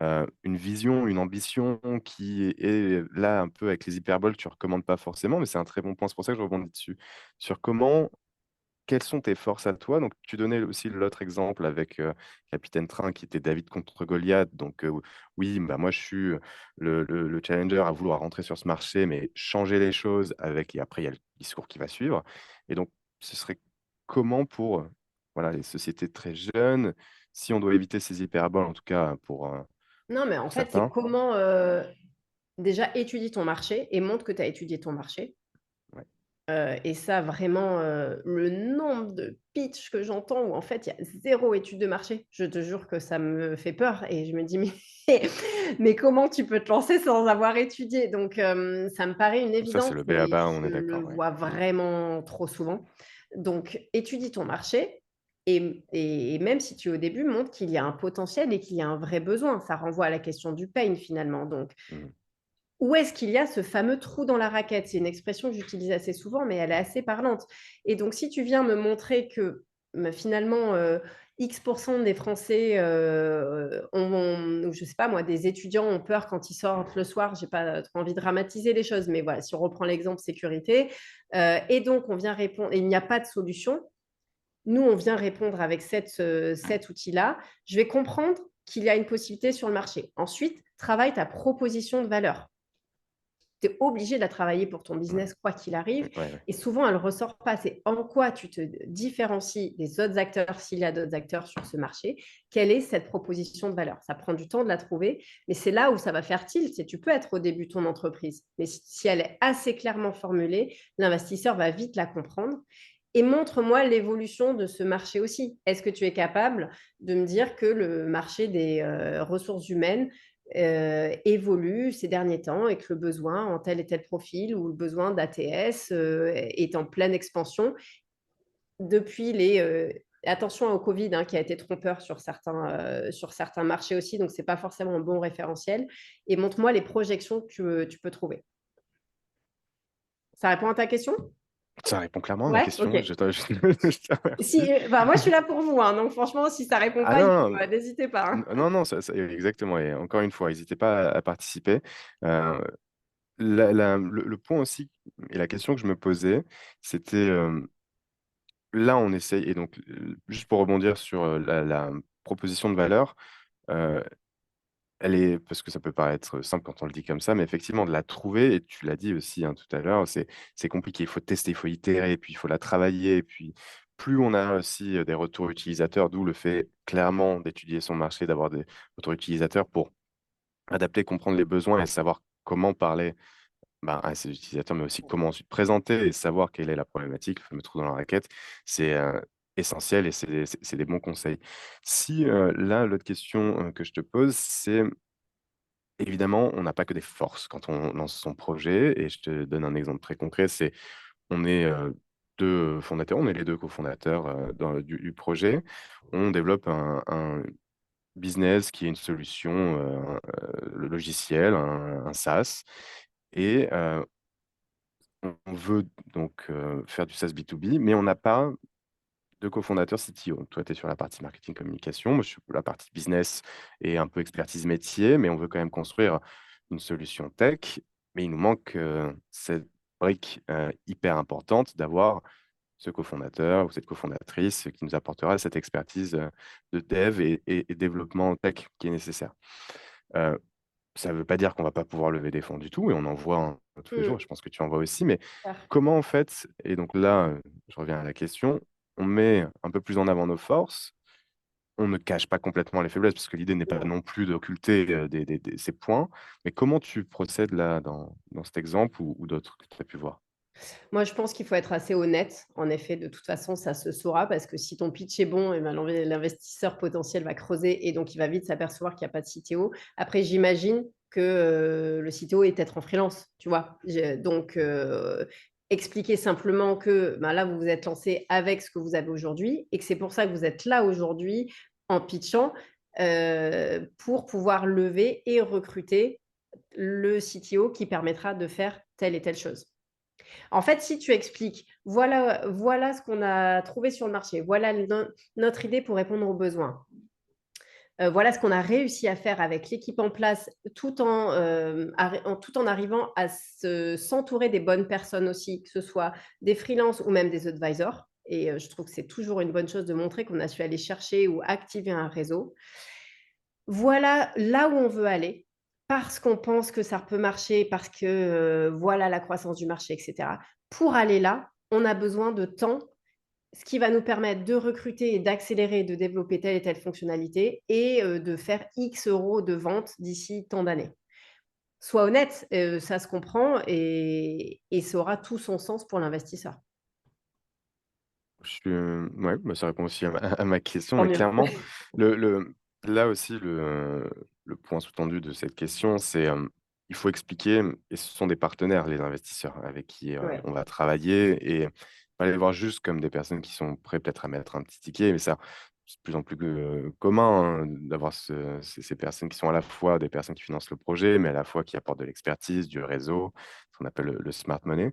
une vision, une ambition qui est là un peu avec les hyperboles, tu recommandes pas forcément», mais c'est un très bon point. C'est pour ça que je rebondis dessus. Sur comment quelles sont tes forces à toi? Donc tu donnais aussi l'autre exemple avec, Capitaine Train qui était David contre Goliath. Donc, oui, bah, moi je suis, le challenger à vouloir rentrer sur ce marché, mais changer les choses avec et après il y a le discours qui va suivre. Et donc ce serait comment pour, voilà, les sociétés très jeunes, si on doit éviter ces hyperboles, en tout cas Non, mais en pour fait, c'est certains? comment, déjà étudie ton marché et montre que tu as étudié ton marché. Ouais. Et ça vraiment, le nombre de pitch que j'entends où en fait il y a zéro étude de marché, je te jure que ça me fait peur et je me dis: «Mais comment tu peux te lancer sans avoir étudié?» Donc ça me paraît une Ça, c'est évidence, le mais b.a-ba, on je est le d'accord, ouais. vois vraiment trop souvent. Donc étudie ton marché et même si tu es au début, montre qu'il y a un potentiel et qu'il y a un vrai besoin. Ça renvoie à la question du pain finalement, donc Mmh. où est-ce qu'il y a ce fameux trou dans la raquette? C'est une expression que j'utilise assez souvent, mais elle est assez parlante. Et donc, si tu viens me montrer que, finalement, X des Français, ou je sais pas moi, des étudiants ont peur quand ils sortent le soir, j'ai pas trop envie de dramatiser les choses, mais voilà, si on reprend l'exemple sécurité, et donc on vient répondre et il n'y a pas de solution. Nous, on vient répondre avec cet outil-là. Je vais comprendre qu'il y a une possibilité sur le marché. Ensuite, travaille ta proposition de valeur. Tu es obligé de la travailler pour ton Ouais. business quoi qu'il arrive Ouais, ouais. et souvent elle ne ressort pas. C'est en quoi tu te différencies des autres acteurs, s'il y a d'autres acteurs sur ce marché, quelle est cette proposition de valeur? Ça prend du temps de la trouver, mais c'est là où ça va faire tilt. C'est tu peux être au début de ton entreprise, mais si elle est assez clairement formulée, l'investisseur va vite la comprendre et montre-moi l'évolution de ce marché aussi. Est-ce que tu es capable de me dire que le marché des, ressources humaines évolue ces derniers temps et que le besoin en tel et tel profil ou le besoin d'ATS, est en pleine expansion. depuis attention au Covid, hein, qui a été trompeur sur certains marchés aussi, donc c'est pas forcément un bon référentiel. Et montre-moi les projections que tu peux trouver. Ça répond à ta question? Ça répond clairement à ma Ouais, question. ok. Je te Si, remercie. bah, moi, je suis là pour vous, hein, donc franchement, si ça répond Ah pas, non, non, n'hésitez pas, hein. non, non, exactement. Et encore une fois, n'hésitez pas à participer. Euh, le point aussi, et la question que je me posais, c'était là, on essaye, et donc, juste pour rebondir sur la proposition de valeur, euh, elle est, parce que ça peut paraître simple quand on le dit comme ça, mais effectivement, de la trouver, et tu l'as dit aussi hein, tout à l'heure, c'est compliqué. Il faut tester, il faut itérer, et puis il faut la travailler. Et puis, plus on a aussi des retours utilisateurs, d'où le fait clairement d'étudier son marché, d'avoir des retours utilisateurs pour adapter, comprendre les besoins et savoir comment parler à ses utilisateurs, mais aussi comment ensuite présenter et savoir quelle est la problématique, le fameux trou dans la raquette, c'est essentiel et c'est des bons conseils. Si là, l'autre question que je te pose, c'est évidemment, on n'a pas que des forces quand on lance son projet. Et je te donne un exemple très concret, c'est on est deux fondateurs, on est les deux cofondateurs du projet. On développe un business qui est une solution, le logiciel, un SaaS. Et on veut donc faire du SaaS B2B, mais on n'a pas de cofondateur CTO. Toi, tu es sur la partie marketing communication, moi, je suis sur la partie business et un peu expertise métier, mais on veut quand même construire une solution tech. Mais il nous manque cette brique hyper importante d'avoir ce cofondateur ou cette cofondatrice qui nous apportera cette expertise de dev et développement tech qui est nécessaire. Euh, Ça ne veut pas dire qu'on va pas pouvoir lever des fonds du tout, et on en voit tous les jours, Hmm, je pense que tu en vois aussi, mais super. comment en fait, et donc là, je reviens à la question, on met un peu plus en avant nos forces, on ne cache pas complètement les faiblesses, parce que l'idée n'est pas Non. non plus d'occulter ces points, mais comment tu procèdes là dans cet exemple ou d'autres que tu as pu voir? Moi, je pense qu'il faut être assez honnête. En effet, de toute façon, ça se saura parce que si ton pitch est bon, eh ben, l'investisseur potentiel va creuser et donc il va vite s'apercevoir qu'il n'y a pas de CTO. Après, j'imagine que le CTO est peut-être en freelance, tu vois. Donc, expliquer simplement que ben là, vous vous êtes lancé avec ce que vous avez aujourd'hui et que c'est pour ça que vous êtes là aujourd'hui en pitchant pour pouvoir lever et recruter le CTO qui permettra de faire telle et telle chose. En fait, si tu expliques, voilà ce qu'on a trouvé sur le marché, voilà notre idée pour répondre aux besoins. Voilà ce qu'on a réussi à faire avec l'équipe en place, tout en arrivant à s'entourer des bonnes personnes aussi, que ce soit des freelances ou même des advisors. Et je trouve que c'est toujours une bonne chose de montrer qu'on a su aller chercher ou activer un réseau. Voilà là où on veut aller, parce qu'on pense que ça peut marcher, parce que voilà la croissance du marché, etc. Pour aller là, on a besoin de temps, ce qui va nous permettre de recruter et d'accélérer, de développer telle et telle fonctionnalité et de faire X euros de vente d'ici tant d'années. Sois honnête, ça se comprend et ça aura tout son sens pour l'investisseur. Ouais, bah, ça répond aussi à ma question, Tant mais mieux. clairement, là aussi, le point sous-tendu de cette question, c'est il faut expliquer, et ce sont des partenaires, les investisseurs, avec qui Ouais, on va travailler, et pas les voir juste comme des personnes qui sont prêtes peut-être à mettre un petit ticket, mais ça, c'est de plus en plus commun d'avoir ces personnes qui sont à la fois des personnes qui financent le projet, mais à la fois qui apportent de l'expertise, du réseau, ce qu'on appelle le smart money.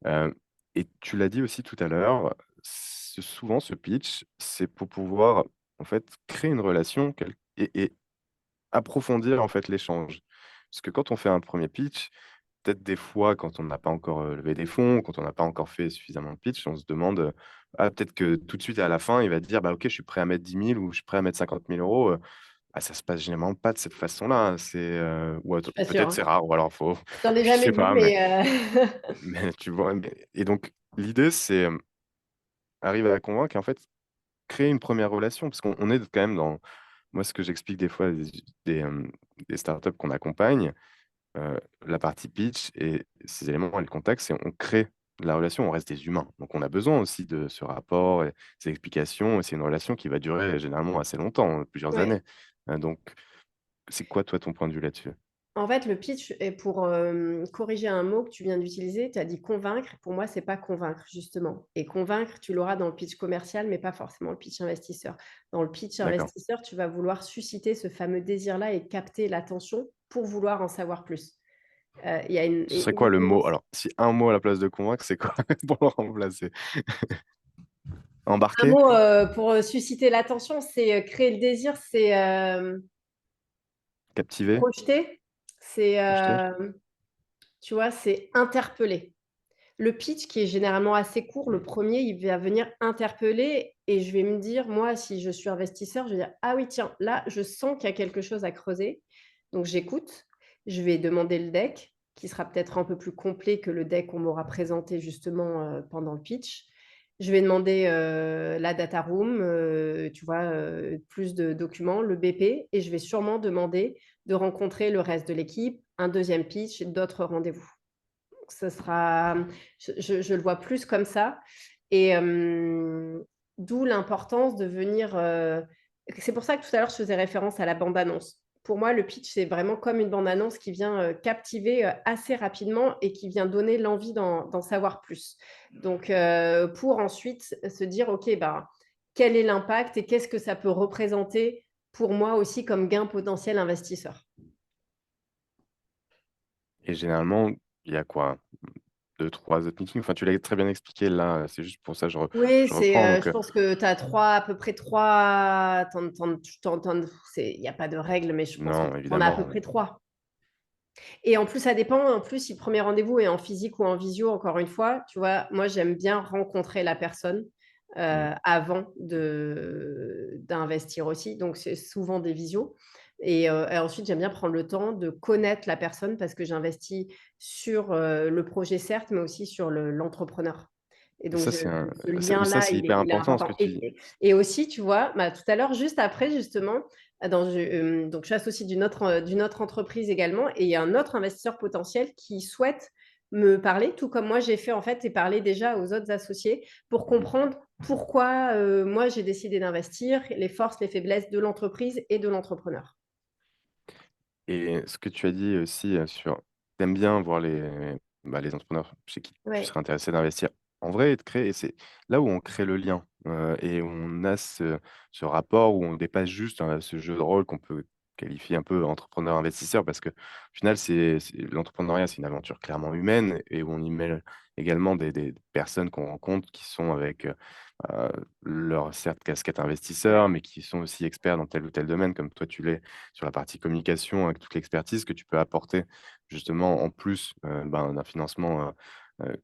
Euh, et tu l'as dit aussi tout à l'heure, souvent ce pitch, c'est pour pouvoir en fait créer une relation et approfondir en fait l'échange. Parce que quand on fait un premier pitch, peut-être des fois quand on n'a pas encore levé des fonds, quand on n'a pas encore fait suffisamment de pitch, on se demande, ah, peut-être que tout de suite à la fin, il va dire, bah ok, je suis prêt à mettre 10 000 ou je suis prêt à mettre 50 000 euros. Ah, ça se passe généralement pas de cette façon-là, hein. je suis pas sûre, Peut-être hein. c'est rare, ou alors faut, J'en ai je jamais sais vu, pas, mais mais tu vois. Et donc l'idée, c'est arriver à convaincre et en fait créer une première relation, parce qu'on est quand même dans, moi ce que j'explique des fois des startups qu'on accompagne, la partie pitch et ces éléments et le contact, c'est on crée de la relation, on reste des humains. Donc on a besoin aussi de ce rapport et ces explications, et c'est une relation qui va durer généralement assez longtemps, plusieurs ouais. années. Donc c'est quoi toi ton point de vue là-dessus? En fait, le pitch est pour corriger un mot que tu viens d'utiliser. Tu as dit convaincre. Pour moi, c'est pas convaincre, justement. Et convaincre, tu l'auras dans le pitch commercial, mais pas forcément le pitch investisseur. Dans le pitch D'accord. investisseur, tu vas vouloir susciter ce fameux désir-là et capter l'attention pour vouloir en savoir plus. Il y a Ce serait quoi le exactement mot? Alors, si un mot à la place de convaincre, c'est quoi pour le remplacer? un Embarquer? mot pour susciter l'attention, c'est créer le désir, c'est Captiver? projeter, c'est Projeter? tu vois, c'est interpeller. Le pitch qui est généralement assez court, le Hmm. premier, il va venir interpeller et je vais me dire, moi, si je suis investisseur, je vais dire: «Ah oui, tiens, là, je sens qu'il y a quelque chose à creuser». Donc j'écoute, je vais demander le deck, qui sera peut-être un peu plus complet que le deck qu'on m'aura présenté justement, pendant le pitch. Je vais demander, la data room, tu vois, plus de documents, le BP et je vais sûrement demander de rencontrer le reste de l'équipe, un deuxième pitch, d'autres rendez-vous. Ce sera je le vois plus comme ça et d'où l'importance de venir, c'est pour ça que tout à l'heure je faisais référence à la bande annonce. Pour moi, le pitch, c'est vraiment comme une bande annonce qui vient, captiver, assez rapidement et qui vient donner l'envie d'en savoir plus. Donc pour ensuite se dire: «OK, ben, quel est l'impact et qu'est-ce que ça peut représenter pour moi aussi comme gain potentiel investisseur?» Et généralement, il y a quoi? Deux, trois autres meetings? Enfin, tu l'as très bien expliqué là, c'est juste pour ça que Oui, je reprends. Donc, je pense que tu as 3 à peu près 3 c'est il y a pas de règle, mais je pense que non, tu en as à peu évidemment. près 3. Et en plus, ça dépend, en plus, si le premier rendez-vous est en physique ou en visio, encore une fois, tu vois? Moi, j'aime bien rencontrer la personne, Mm. avant d'investir aussi, donc c'est souvent des visios et ensuite, j'aime bien prendre le temps de connaître la personne parce que j'investis sur, le projet certes, mais aussi sur l'entrepreneur et Et donc ça, je ce mais ça, lien-là, c'est hyper il est important ce que important tu dis. et aussi, tu vois? Bah, tout à l'heure, juste après, justement, donc je suis associée d'une autre entreprise également et il y a un autre investisseur potentiel qui souhaite me parler, tout comme moi j'ai fait en fait et parler déjà aux autres associés pour Mhm. comprendre pourquoi, moi j'ai décidé d'investir, les forces, les faiblesses de l'entreprise et de l'entrepreneur. Et ce que tu as dit aussi sur, t'aimes bien voir les entrepreneurs chez qui tu Ouais. serais intéressé d'investir en vrai et de créer. Et c'est là où on crée le lien et on a ce rapport où on dépasse juste ce jeu de rôle qu'on peut qualifier un peu entrepreneur-investisseur parce que au final, l'entrepreneuriat, c'est une aventure clairement humaine et où on y mêle également des personnes qu'on rencontre qui sont avec leur certes casquette investisseur, mais qui sont aussi experts dans tel ou tel domaine, comme toi tu l'es sur la partie communication, avec toute l'expertise que tu peux apporter justement en plus d'un financement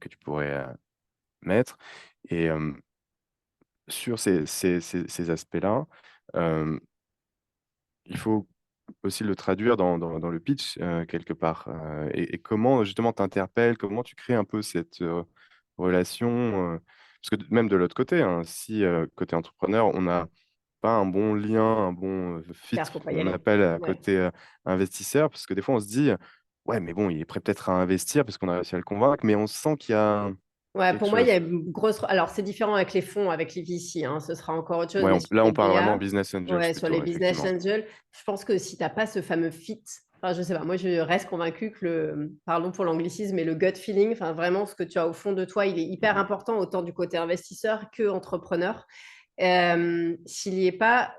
que tu pourrais mettre. Et sur ces aspects-là, euh, il faut aussi le traduire dans le pitch, quelque part, et comment justement t'interpelles, comment tu crées un peu cette, relation, parce que même de l'autre côté, hein, si, côté entrepreneur, on n'a pas un bon lien, un bon, fit, J'espère, faut pas y on aller. appelle à Ouais. côté, investisseur, parce que des fois on se dit: «Ouais, mais bon, il est prêt peut-être à investir parce qu'on a réussi à le convaincre», mais on sent qu'il y a Ouais, quelque pour moi, il y a chose. une grosse alors c'est différent avec les fonds, avec les VC, hein, ce sera encore autre chose, Ouais, mais sur là, les on parle vraiment BA, business angels ouais, sur les plutôt, business effectivement. angels, je pense que si tu as pas ce fameux fit, enfin, je sais pas, moi, je reste convaincue que pardon pour l'anglicisme, mais le gut feeling, enfin, vraiment ce que tu as au fond de toi, il est hyper Mmh. important autant du côté investisseur qu'entrepreneur. S'il y est pas,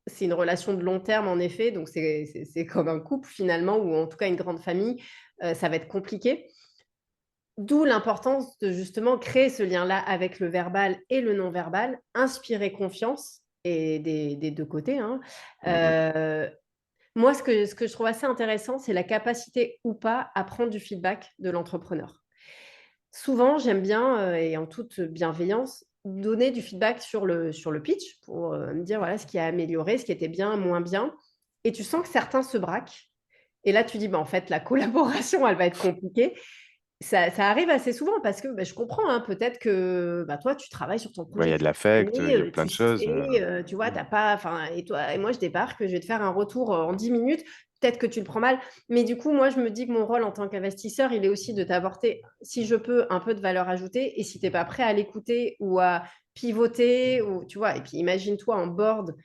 c'est une relation de long terme en effet, donc c'est comme un couple finalement ou en tout cas une grande famille, ça va être compliqué. D'où l'importance de justement créer ce lien-là avec le verbal et le non-verbal, inspirer confiance et des 2 côtés, hein. Mmh mh. Heu, Moi, ce que je trouve assez intéressant, c'est la capacité ou pas à prendre du feedback de l'entrepreneur. Souvent, j'aime bien, et en toute bienveillance, donner du feedback sur le pitch pour, me dire voilà ce qui a amélioré, ce qui était bien, moins bien et tu sens que certains se braquent et là tu dis: «Bah, en fait la collaboration elle va être compliquée». Ça arrive assez souvent parce que, bah, je comprends, hein, peut-être que, bah, toi, tu travailles sur ton Ouais, il projet y a depuis de des l'affect, il années, y a plein tu de choses, sais, tu vois, tu mmh. as pas enfin et toi et moi, je débarque, je vais te faire un retour, en 10 minutes. Peut-être que tu le prends mal, mais du coup, moi, je me dis que mon rôle en tant qu'investisseur, il est aussi de t'apporter, si je peux, un peu de valeur ajoutée et si tu es pas prêt à l'écouter ou à pivoter ou tu vois? Et puis imagine-toi en board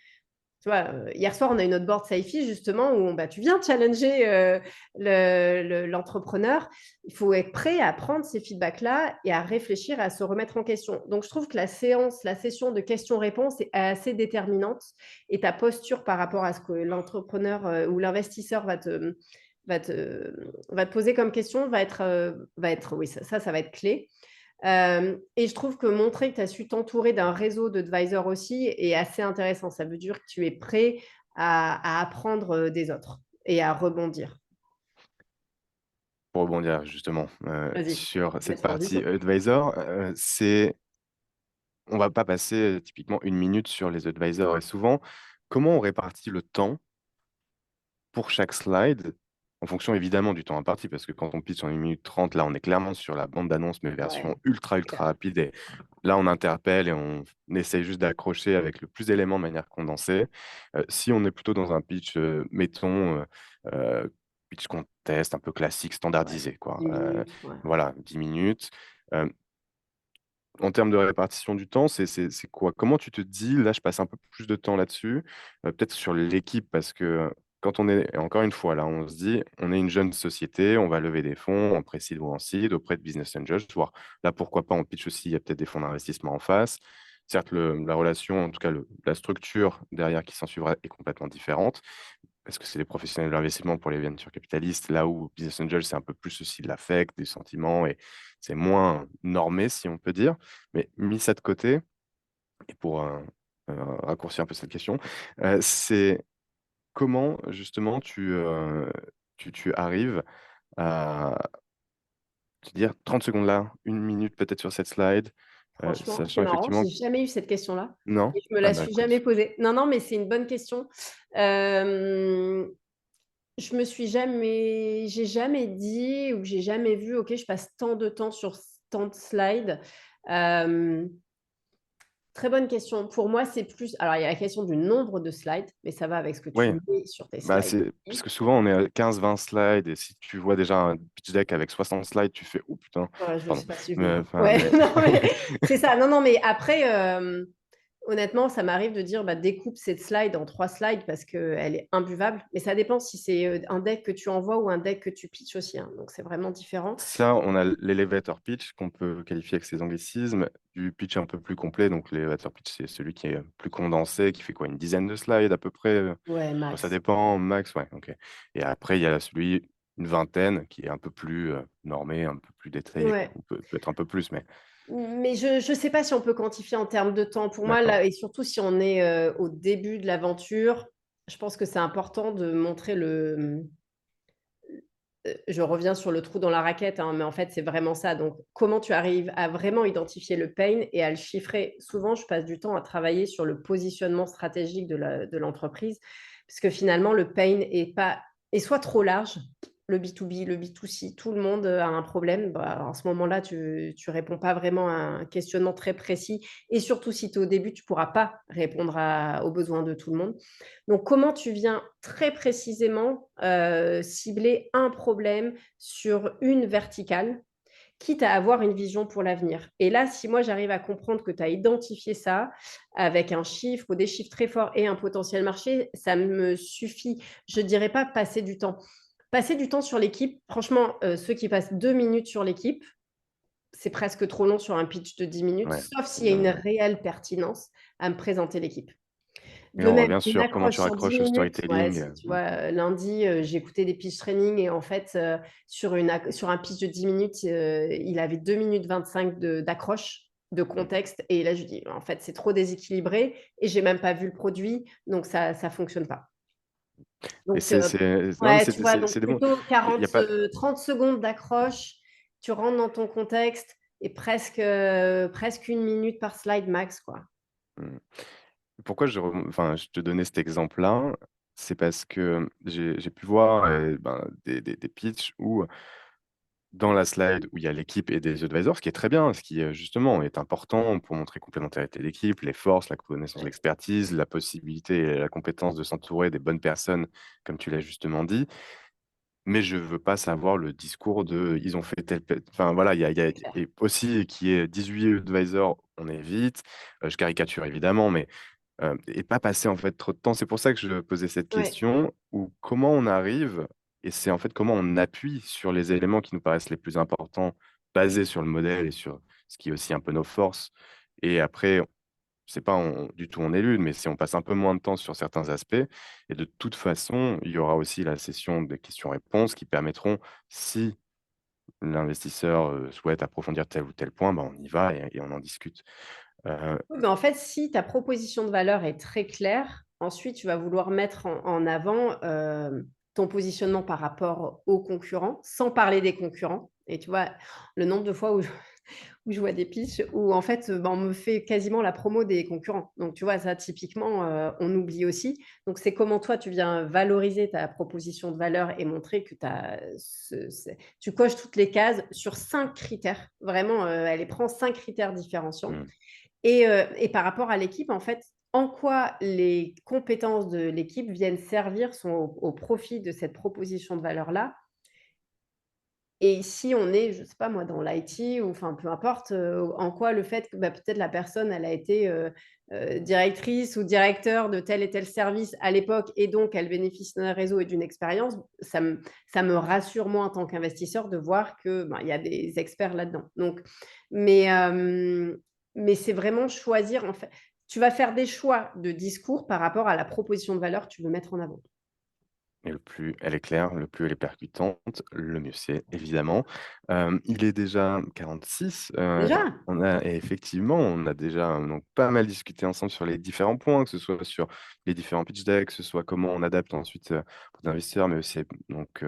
Tu vois, hier soir, on a eu notre board SciFi, justement, où bah, tu viens challenger l'entrepreneur. Il faut être prêt à prendre ces feedbacks-là et à réfléchir, à se remettre en question. Donc, je trouve que la session de questions-réponses est assez déterminante et ta posture par rapport à ce que l'entrepreneur ou l'investisseur va te poser comme question oui, ça va être clé. Et je trouve que montrer que tu as su t'entourer d'un réseau d'advisors aussi est assez intéressant. Ça veut dire que tu es prêt à apprendre des autres et à rebondir. Pour rebondir justement Vas-y, sur cette cette partie transition. advisor, on va pas passer typiquement 1 minute sur les advisors. Et souvent, comment on répartit le temps pour chaque slide, en fonction évidemment du temps imparti, parce que quand on pitch en 1 minute 30, là, on est clairement sur la bande d'annonce, mais version Ouais, ultra, c'est clair. ultra rapide. Et là, on interpelle et on essaye juste d'accrocher avec le plus d'éléments de manière condensée. Si on est plutôt dans un pitch, mettons, pitch contest, un peu classique, Ouais, standardisé, quoi. 10 minutes. Ouais. Voilà, 10 minutes. Euh, En termes de répartition du temps, c'est quoi? Comment tu te dis, là, je passe un peu plus de temps là-dessus, peut-être sur l'équipe, parce que quand on est, et encore une fois, là, on se dit, on est une jeune société, on va lever des fonds en pré-seed ou en seed auprès de business angels, voire là, pourquoi pas en pitch aussi, il y a peut-être des fonds d'investissement en face. Certes, la relation, en tout cas, la structure derrière qui s'en suivra est complètement différente parce que c'est des professionnels de l'investissement pour les venture capitalistes, là où Business Angel, c'est un peu plus aussi de l'affect, des sentiments, et c'est moins normé, si on peut dire. Mais mis ça de côté, et pour raccourcir un peu cette question, c'est comment justement tu arrives à te dire 30 secondes là, 1 minute peut-être sur cette slide, Franchement, c'est sachant marrant. effectivement... J'ai jamais eu cette question-là Non? et je me Ah la bah suis jamais écoute, posée. Non, non, mais c'est une bonne question. Euh, je me suis jamais, j'ai jamais dit ou j'ai jamais vu, OK, je passe tant de temps sur tant de slides. Euh, Très bonne question. Pour moi, c'est plus. Alors, il y a la question du nombre de slides, mais ça va avec ce que tu oui. mets sur tes Bah, slides parce aussi. que souvent, on est à 15-20 slides, et si tu vois déjà un pitch deck avec 60 slides, tu fais, oh putain, Ouais, je ne pardon. sais pas si je Mais, lis. Hein. enfin, Ouais, mais... non, mais c'est ça. Non, non, mais après, honnêtement, ça m'arrive de dire bah, découpe cette slide en 3 slides parce qu'elle est imbuvable. Mais ça dépend si c'est un deck que tu envoies ou un deck que tu pitches aussi. Hein. Donc, c'est vraiment différent. Ça, on a l'elevator pitch qu'on peut qualifier avec ses anglicismes, du pitch un peu plus complet. Donc, l'elevator pitch, c'est celui qui est plus condensé, qui fait quoi, une dizaine de slides à peu près. Ouais, Bon, ça max. dépend, max, ouais, ok. Et après, il y a celui, une vingtaine, qui est un peu plus normé, un peu plus détaillé, quoi. Ouais. On peut être un peu plus, mais Mais je ne sais pas si on peut quantifier en termes de temps. Pour moi, d'accord. là, et surtout si on est au début de l'aventure, je pense que c'est important de montrer je reviens sur le trou dans la raquette, hein, mais en fait, c'est vraiment ça. Donc, comment tu arrives à vraiment identifier le pain et à le chiffrer? Souvent, je passe du temps à travailler sur le positionnement stratégique de l'entreprise, parce que finalement, le pain est soit trop large, le B2B, le B2C, tout le monde a un problème. Bah, en ce moment-là, tu ne réponds pas vraiment à un questionnement très précis. Et surtout, si tu es au début, tu ne pourras pas répondre aux besoins de tout le monde. Donc, comment tu viens très précisément cibler un problème sur une verticale, quitte à avoir une vision pour l'avenir. Et là, si moi, j'arrive à comprendre que tu as identifié ça avec un chiffre ou des chiffres très forts et un potentiel marché, ça me suffit. Je ne dirais pas passer du temps. Passer du temps sur l'équipe, franchement, ceux qui passent 2 minutes sur l'équipe, c'est presque trop long sur un pitch de 10 minutes, Ouais. sauf s'il y a une Non. réelle pertinence à me présenter l'équipe. Et De on même, revient une sur comment accroche tu sur 10 raccroches au minutes, ouais, storytelling. si tu vois, lundi, j'ai écouté des pitch training et en fait, sur un pitch de 10 minutes, il avait 2 minutes 25 d'accroche, de contexte et là, je lui dis: «En fait, c'est trop déséquilibré et j'ai même pas vu le produit, donc ça fonctionne pas». Et Donc non, mais ouais, tu vois, donc c'est des bons. plutôt Il y 40, a pas... 30 secondes d'accroche, tu rentres dans ton contexte et presque 1 minute par slide max, quoi. Hmm. Pourquoi enfin, je te donnais cet exemple-là, c'est parce que j'ai pu voir ben, des pitchs où, dans la slide où il y a l'équipe et des advisors, ce qui est très bien, ce qui justement est important pour montrer complémentarité d'équipe, les forces, la connaissance, Ouais, l'expertise, la possibilité et la compétence de s'entourer des bonnes personnes, comme tu l'as justement dit. Mais je veux pas savoir le discours de ils ont fait enfin voilà, il y a c'est clair. et aussi qui est 18 advisors, on évite. Je caricature évidemment, mais et pas passer, en fait, trop de temps. C'est pour ça que je posais cette Ouais. question ou comment on arrive et c'est, en fait, comment on appuie sur les éléments qui nous paraissent les plus importants, basés sur le modèle et sur ce qui est aussi un peu nos forces et après, c'est pas du tout on élude, mais si on passe un peu moins de temps sur certains aspects et de toute façon, il y aura aussi la session des questions-réponses qui permettront, si l'investisseur, souhaite approfondir tel ou tel point, bah, on y va et on en discute. Heu, Oui, en fait, si ta proposition de valeur est très claire, ensuite tu vas vouloir mettre en avant, ton positionnement par rapport aux concurrents, sans parler des concurrents et tu vois, le nombre de fois où où je vois des pitchs où en fait, on me fait quasiment la promo des concurrents. Donc tu vois, ça typiquement, on oublie aussi. Donc c'est comment toi tu viens valoriser ta proposition de valeur et montrer que tu coches toutes les cases sur 5 critères. Vraiment, elle prend 5 critères différenciants mmh, et par rapport à l'équipe, en fait, en quoi les compétences de l'équipe viennent servir sont au profit de cette proposition de valeur-là et si on est, je ne sais pas moi, dans l'IT ou enfin peu importe, en quoi le fait que, peut-être la personne elle a été, directrice ou directeur de tel et tel service à l'époque et donc elle bénéficie d'un réseau et d'une expérience, ça me rassure moi en tant qu'investisseur de voir que, il y a des experts là-dedans. Donc mais mais c'est vraiment choisir en fait tu vas faire des choix de discours par rapport à la proposition de valeur que tu veux mettre en avant. et le plus elle est claire, le plus elle est percutante, le mieux c'est, évidemment. Il est déjà 46, Déjà? on a et effectivement, on a déjà, donc pas mal discuté ensemble sur les différents points, que ce soit sur les différents pitch decks, que ce soit comment on adapte ensuite, pour l'investisseur, mais aussi donc,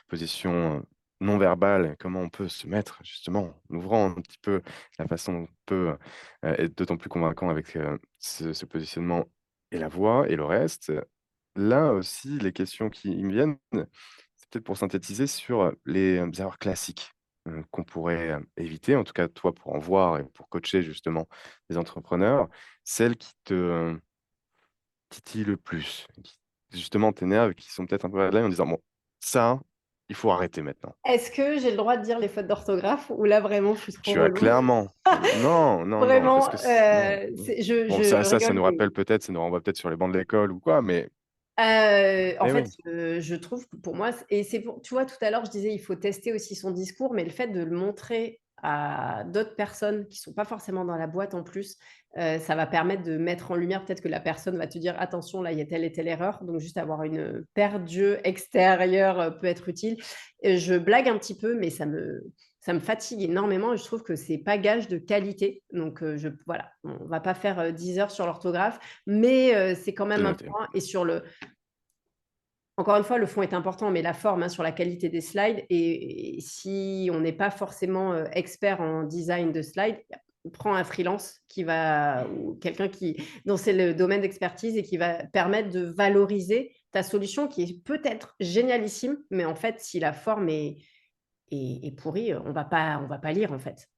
position, non verbale, comment on peut se mettre justement en ouvrant un petit peu la façon dont on peut, être d'autant plus convaincant avec, ce positionnement et la voix et le reste. Là aussi, les questions qui me viennent, c'est peut-être pour synthétiser sur, les, erreurs classiques, qu'on pourrait, éviter, en tout cas toi pour en voir et pour coacher justement les entrepreneurs. Celles qui te, titillent le plus, qui justement t'énervent et qui sont peut-être un peu là en disant: «Bon, ça, il faut arrêter maintenant». Est-ce que j'ai le droit de dire les fautes d'orthographe ou là vraiment je suis trop Tu as relou? clairement non, non, non, parce Vraiment, que non, non. c'est je Bon je ça rigole, nous mais rappelle peut-être ça nous renvoie peut-être sur les bancs de l'école ou quoi, en mais fait, oui. je trouve que pour moi et c'est pour tu vois, tout à l'heure, je disais: «Il faut tester aussi son discours», mais le fait de le montrer à d'autres personnes qui sont pas forcément dans la boîte en plus, ça va permettre de mettre en lumière peut-être que la personne va te dire: «Attention, là, il y a telle et telle erreur», donc juste avoir une paire d'yeux extérieurs, peut être utile. Je blague un petit peu, mais ça me fatigue énormément et je trouve que c'est pas gage de qualité, donc voilà, on va pas faire, 10 heures sur l'orthographe, mais c'est quand C'est même un noté. point et sur le encore une fois, le fond est important, mais la forme, sur la qualité des slides et si on n'est pas forcément, expert en design de slides, prends un freelance qui va ou quelqu'un qui dont c'est le domaine d'expertise et qui va permettre de valoriser ta solution qui est peut-être génialissime, mais en fait, si la forme est pourrie, on va pas lire, en fait.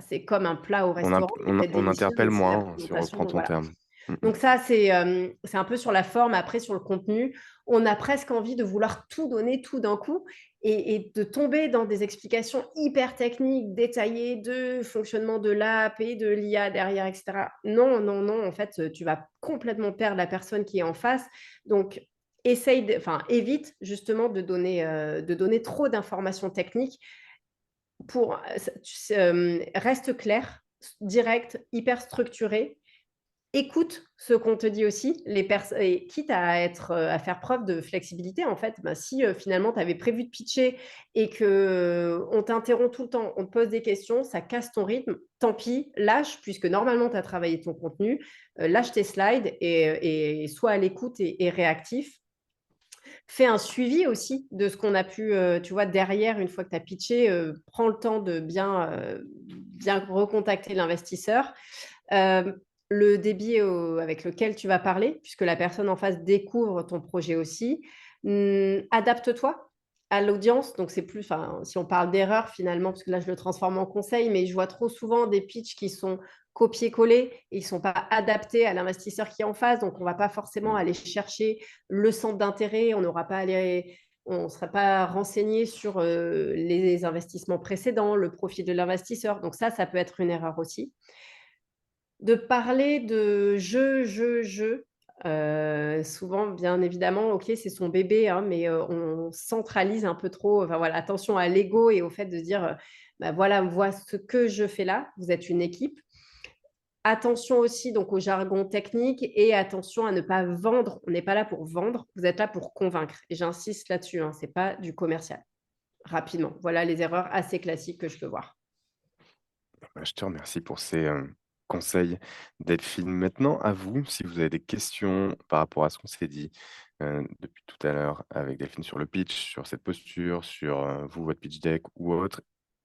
C'est comme un plat au restaurant qui est peut-être On délicieux, mais interpelle si la moins, si on présentation reprend ton voilà. terme. Mmh mh. Donc ça, c'est un peu sur la forme. Après, sur le contenu, on a presque envie de vouloir tout donner, tout d'un coup et de tomber dans des explications hyper techniques, détaillées de fonctionnement de l'app et de l'IA derrière et cetera. Non, non, non, en fait, tu vas complètement perdre la personne qui est en face. Donc évite justement de donner trop d'informations techniques pour, reste clair, direct, hyper structuré. Écoute ce qu'on te dit aussi, les perso et quitte à être, à faire preuve de flexibilité en fait. Si, finalement tu avais prévu de pitcher et que, on t'interrompt tout le temps, on te pose des questions, ça casse ton rythme, tant pis, lâche puisque normalement tu as travaillé ton contenu, lâche tes slides et sois à l'écoute et réactif. Fais un suivi aussi de ce qu'on a pu, tu vois, derrière une fois que tu as pitché, prends le temps de bien recontacter l'investisseur. Le débit avec lequel tu vas parler, puisque la personne en face découvre ton projet aussi. Adapte-toi à l'audience, donc c'est plus enfin, si on parle d'erreur finalement, parce que là je le transforme en conseil, mais je vois trop souvent des pitchs qui sont copiés-collés et ils sont pas adaptés à l'investisseur qui est en face, donc on va pas forcément Mmh. aller chercher le centre d'intérêt, on ne sera pas renseigné sur, les investissements précédents, le profil de l'investisseur, donc ça peut être une erreur aussi. De parler de je, souvent, bien évidemment, OK, c'est son bébé, hein, mais on centralise un peu trop, enfin voilà, attention à l'ego et au fait de dire, «Bah, voilà, vois ce que je fais là, vous êtes une équipe». Attention aussi donc au jargon technique et attention à ne pas vendre. On n'est pas là pour vendre, vous êtes là pour convaincre et j'insiste là-dessus, hein, c'est pas du commercial. Rapidement, voilà les erreurs assez classiques que je peux voir. Bah, je te remercie pour ces, conseils. Delphine, maintenant à vous, si vous avez des questions par rapport à ce qu'on s'est dit, depuis tout à l'heure avec Delphine sur le pitch, sur cette posture, sur, vous, votre pitch deck ou autre,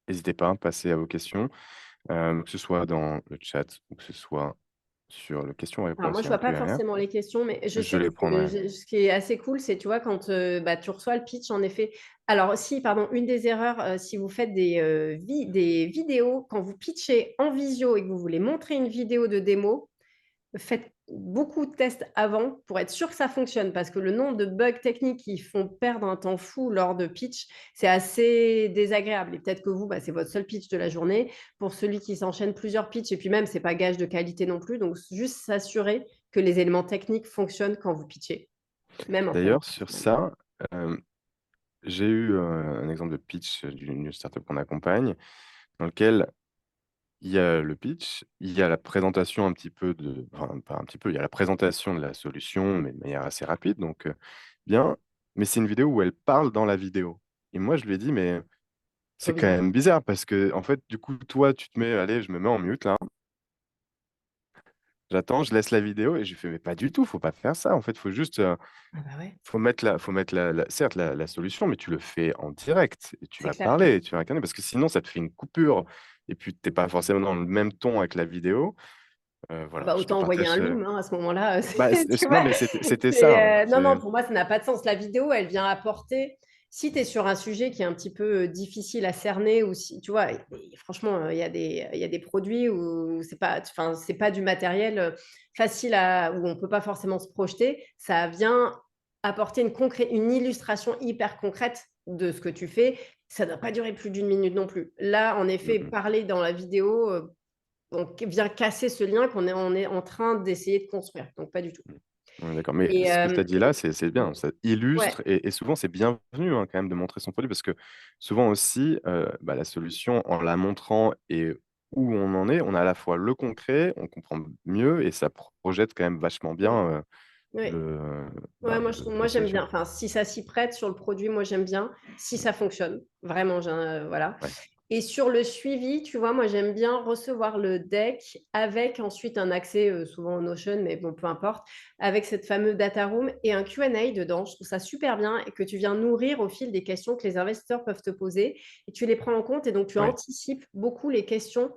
n'hésitez pas, passer à vos questions, que ce soit dans le chat ou que ce soit sur le Alors moi, questions-réponses, je il y a un vois pas QR. forcément les questions, mais je Je sais les que prendrai. ce qui est assez cool, c'est, tu vois, quand, bah, tu reçois le pitch, en effet. Alors si, pardon, une des erreurs, si vous faites des vidéos, quand vous pitchez en visio et que vous voulez montrer une vidéo de démo, faites beaucoup de tests avant pour être sûr que ça fonctionne, parce que le nombre de bugs techniques qui font perdre un temps fou lors de pitch, c'est assez désagréable et peut-être que vous, bah, c'est votre seul pitch de la journée. Pour celui qui s'enchaîne plusieurs pitchs et puis même, c'est pas gage de qualité non plus, donc juste s'assurer que les éléments techniques fonctionnent quand vous pitchez, même en D'ailleurs présentiel sur finalement. ça, j'ai eu, un exemple de pitch d'une startup qu'on accompagne, dans lequel il y a le pitch, il y a la présentation un petit peu enfin, pas un petit peu, il y a la présentation de la solution, mais de manière assez rapide, donc bien, mais c'est une vidéo où elle parle dans la vidéo et moi, je lui ai dit: «Mais c'est Trop quand bizarre. même bizarre parce que en fait, du coup, toi, tu te mets allez, je me mets en mute là, j'attends, je laisse la vidéo» et je lui fais: «Mais pas du tout, faut pas faire ça, en fait, faut juste, Ah bah ouais, faut mettre la certes la solution, mais tu le fais en direct et tu c'est vas clair. parler, tu vas incarner parce que sinon ça te fait une coupure et puis tu es pas forcément dans le même ton avec la vidéo». Voilà, Bah, je te autant envoyer un partage, loom, hein, à ce moment-là, bah, c'est tu non, vois? mais c'était ça, hein, Non, c'est non, pour moi, ça n'a pas de sens. La vidéo, elle vient apporter si tu es sur un sujet qui est un petit peu, difficile à cerner ou si tu vois? Et franchement, il y a des produits où c'est pas enfin, c'est pas du matériel, facile à où on peut pas forcément se projeter. Ça vient apporter une illustration hyper concrète de ce que tu fais. Ça doit pas durer plus d'une minute non plus. Là, en mmh effet, mh, parler dans la vidéo, donc vient casser ce lien on est en train d'essayer de construire, donc pas du tout. mmh. On est d'accord, mais Et ce que tu as dit là, c'est ouais, bien, ça ouais, illustre et souvent c'est bienvenu, hein, quand même de montrer son produit parce que souvent aussi, bah, la solution en la montrant et où on en est, on a à la fois le concret, on comprend mieux et ça projette quand même vachement mmh, bien, ouais. le, Ouais, bah, moi la j'aime solution. bien. Enfin, si ça s'y prête sur le produit, moi j'aime bien. Si ça fonctionne, vraiment, voilà. Ouais, Et sur le suivi, tu vois, moi j'aime bien recevoir le deck avec ensuite un accès, souvent au Notion, mais bon, peu importe, avec cette fameuse data room et un Q&A dedans. Je trouve ça super bien et que tu viens nourrir au fil des questions que les investisseurs peuvent te poser et tu les prends en compte et donc tu ouais. anticipes beaucoup les questions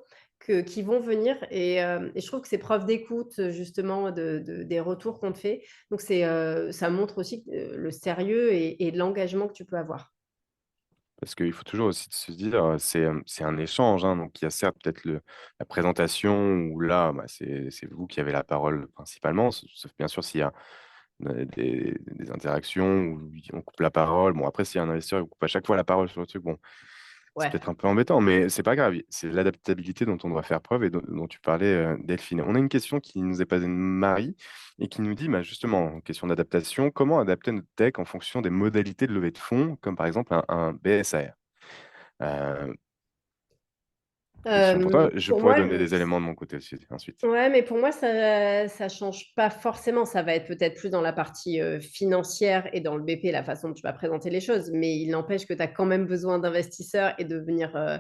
qui vont venir et je trouve que c'est preuve d'écoute, justement des retours qu'on te fait. Donc ça montre aussi, le sérieux et l'engagement que tu peux avoir. Parce qu'il faut toujours aussi se dire, c'est un échange, hein, donc il y a certes peut-être la présentation où là, bah, c'est vous qui avez la parole principalement, sauf bien sûr s'il y a, des interactions où on coupe la parole. Bon après s'il y a un investisseur, il coupe à chaque fois la parole sur le truc, bon, c'est Ouais. peut-être un peu embêtant, mais c'est pas grave. C'est l'adaptabilité dont on doit faire preuve et dont tu parlais, Delphine. On a une question qui nous est posée de Marie et qui nous dit, bah, justement, question d'adaptation, comment adapter notre tech en fonction des modalités de levée de fonds, comme par exemple un BSAR? Heu, question pour toi. Je Pour pourrais moi, donner le des éléments de mon côté aussi ensuite. ouais, mais pour moi, ça change pas forcément. Ça va être peut-être plus dans la partie, financière et dans le BP, la façon dont tu vas présenter les choses. Mais il n'empêche que tu as quand même besoin d'investisseurs et de venir, heu,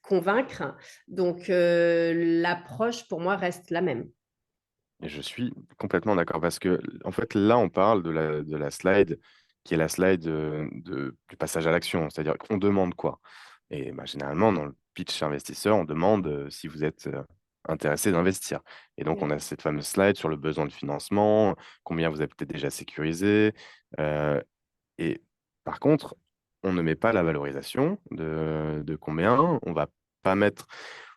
convaincre. Donc l'approche pour moi reste la même. Et je suis complètement d'accord parce que, en fait, là, on parle de la slide qui est la slide, du passage à l'action. C'est-à-dire qu'on demande quoi? Et bah, généralement, dans le pitch investisseur, on demande, si vous êtes, intéressé d'investir. Et donc on Ouais. a cette fameuse slide sur le besoin de financement, combien vous avez peut-être déjà sécurisé, heu et par contre, on ne met pas la valorisation de combien, on va pas mettre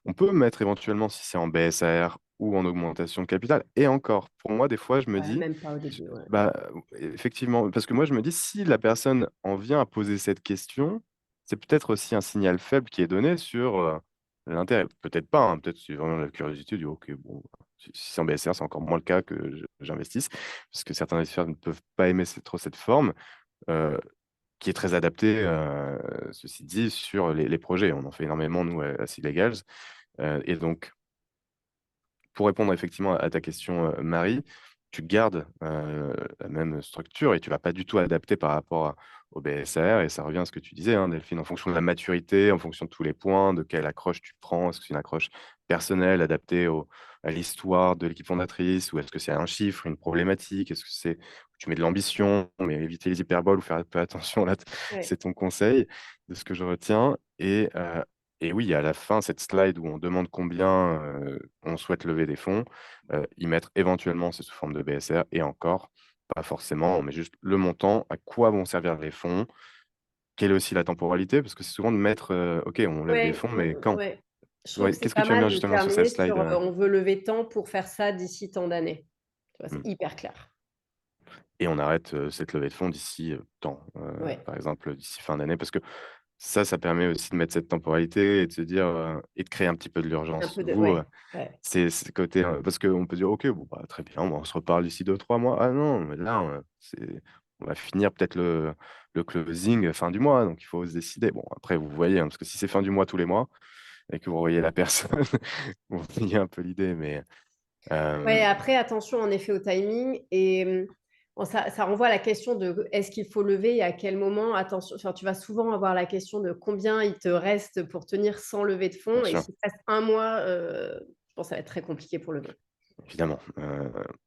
on peut mettre éventuellement si c'est en BSAR ou en augmentation de capital et encore, pour moi, des fois, je me Ouais, dis, même pas au j début, ouais. bah, effectivement, parce que moi, je me dis: «Si la personne en vient à poser cette question, c'est peut-être aussi un signal faible qui est donné sur, l'intérêt. Peut-être pas, hein, peut-être c'est vraiment la curiosité, du OK, bon, si c'est en BSR, c'est encore moins le cas que j'investisse, parce que certains investisseurs ne peuvent pas aimer trop cette forme, heu, qui est très adaptée, ceci dit, sur les projets. On en fait énormément, nous, à Sea Legals, et donc pour répondre effectivement à ta question, Marie, tu gardes, la même structure et tu vas pas du tout adapter par rapport au BSR, et ça revient à ce que tu disais, hein, Delphine, en fonction de la maturité, en fonction de tous les points, de quelle accroche tu prends. Est-ce que c'est une accroche personnelle adaptée à l'histoire de l'équipe fondatrice, ou est-ce que c'est un chiffre, une problématique? Est-ce que c'est tu mets de l'ambition, mais éviter les hyperboles ou faire un peu attention là, Ouais. c'est ton conseil de ce que je retiens. Et oui, à la fin, cette slide où on demande combien, on souhaite lever des fonds, y mettre éventuellement, c'est sous forme de BSR, et encore, pas forcément, on met juste le montant, à quoi vont servir les fonds, quelle est aussi la temporalité, parce que c'est souvent de mettre, OK, on lève des Ouais, fonds, mais quand? ouais. Je trouve Ouais, que c'est qu'est-ce que pas tu aimes mal bien de justement sur cette terminer slide, sur, on veut lever tant pour faire ça d'ici tant d'années. Tu vois? C'est mmh, hyper clair. et on arrête, cette levée de fonds d'ici, tant, Ouais. par exemple, d'ici fin d'année, parce que ça permet aussi de mettre cette temporalité et de se dire, et de créer un petit peu de Un l'urgence. peu de Vous, ouais, ouais. c'est côté, parce qu'on peut dire: «OK, bon, bah, très bien, bah, on se reparle d'ici 2 3 mois». Ah non, mais là, on va finir peut-être le closing fin du mois, donc il faut se décider. Bon, après, vous voyez, hein, parce que si c'est fin du mois tous les mois et que vous revoyez la personne, vous voyez un peu l'idée, mais Ouais, hem, après attention en effet au timing et bon ça renvoie à la question de est-ce qu'il faut lever et à quel moment? Attention, enfin tu vas souvent avoir la question de combien il te reste pour tenir sans lever de bien fonds et sûr, s'il te reste 1 mois, je pense que ça va être très compliqué pour lever. évidemment, Mais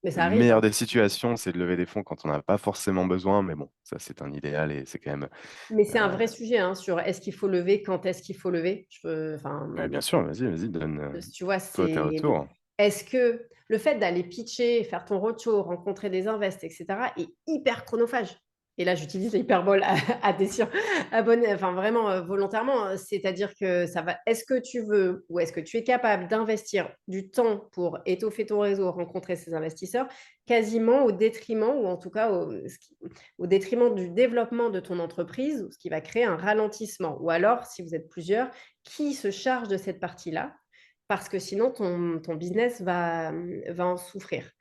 le ça arrive, meilleur hein. des situations, c'est de lever des fonds quand on n'a pas forcément besoin, mais bon, ça, c'est un idéal et c'est quand même, Mais c'est un heu vrai sujet, hein, sur est-ce qu'il faut lever, quand est-ce qu'il faut lever? Je peux enfin bien sûr, vas-y, donne, tu vois, toi, tes c'est retours. est-ce que le fait d'aller pitcher, faire ton roadshow, rencontrer des invests et cetera est hyper chronophage et là, j'utilise l'hyperbole à dessein, à bon enfin vraiment, volontairement, c'est-à-dire que ça va est-ce que tu veux ou est-ce que tu es capable d'investir du temps pour étoffer ton réseau, rencontrer ces investisseurs, quasiment au détriment ou en tout cas au détriment du développement de ton entreprise, ce qui va créer un ralentissement ou alors, si vous êtes plusieurs, qui se charge de cette partie-là? Parce que sinon ton business va en souffrir.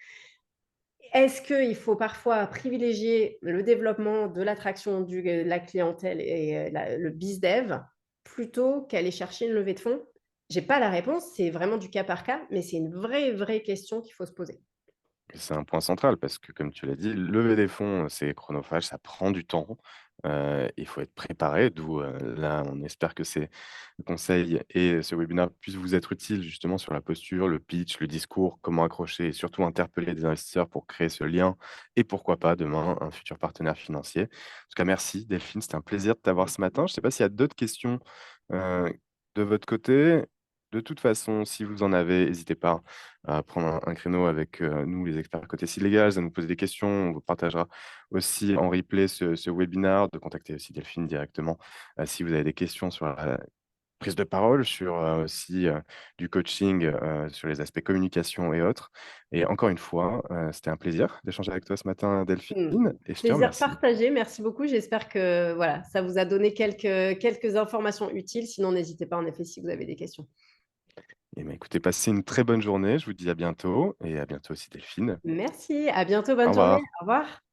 Est-ce qu'il faut parfois privilégier le développement de l'attraction de la clientèle et le biz dev plutôt qu'aller chercher une levée de fonds? J'ai pas la réponse, c'est vraiment du cas par cas, mais c'est une vraie question qu'il faut se poser. C'est un point central parce que, comme tu l'as dit, lever des fonds, c'est chronophage, ça prend du temps. Il faut être préparé, d'où, là, on espère que ces conseils et ce webinaire puissent vous être utiles justement sur la posture, le pitch, le discours, comment accrocher et surtout interpeller des investisseurs pour créer ce lien et pourquoi pas demain un futur partenaire financier. En tout cas, merci Delphine, c'était un plaisir de t'avoir ce matin. Je ne sais pas s'il y a d'autres questions, heu, de votre côté? De toute façon, si vous en avez, n'hésitez pas à prendre un créneau avec, nous, les experts côté Silegal, à nous poser des questions. On vous partagera aussi en replay ce webinaire, de contacter aussi Delphine directement, si vous avez des questions sur la prise de parole, sur, aussi, du coaching, sur les aspects communication et autres. Et encore une fois, c'était un plaisir d'échanger avec toi ce matin, Mmh. Delphine, et je te Plaisir remercie. partagé, merci beaucoup. J'espère que voilà, ça vous a donné quelques informations utiles. Sinon, n'hésitez pas en effet si vous avez des questions. Et ben, écoutez, passez une très bonne journée. Je vous dis à bientôt, et à bientôt aussi Delphine. Merci, à bientôt, Au bonne journée. revoir. Au revoir.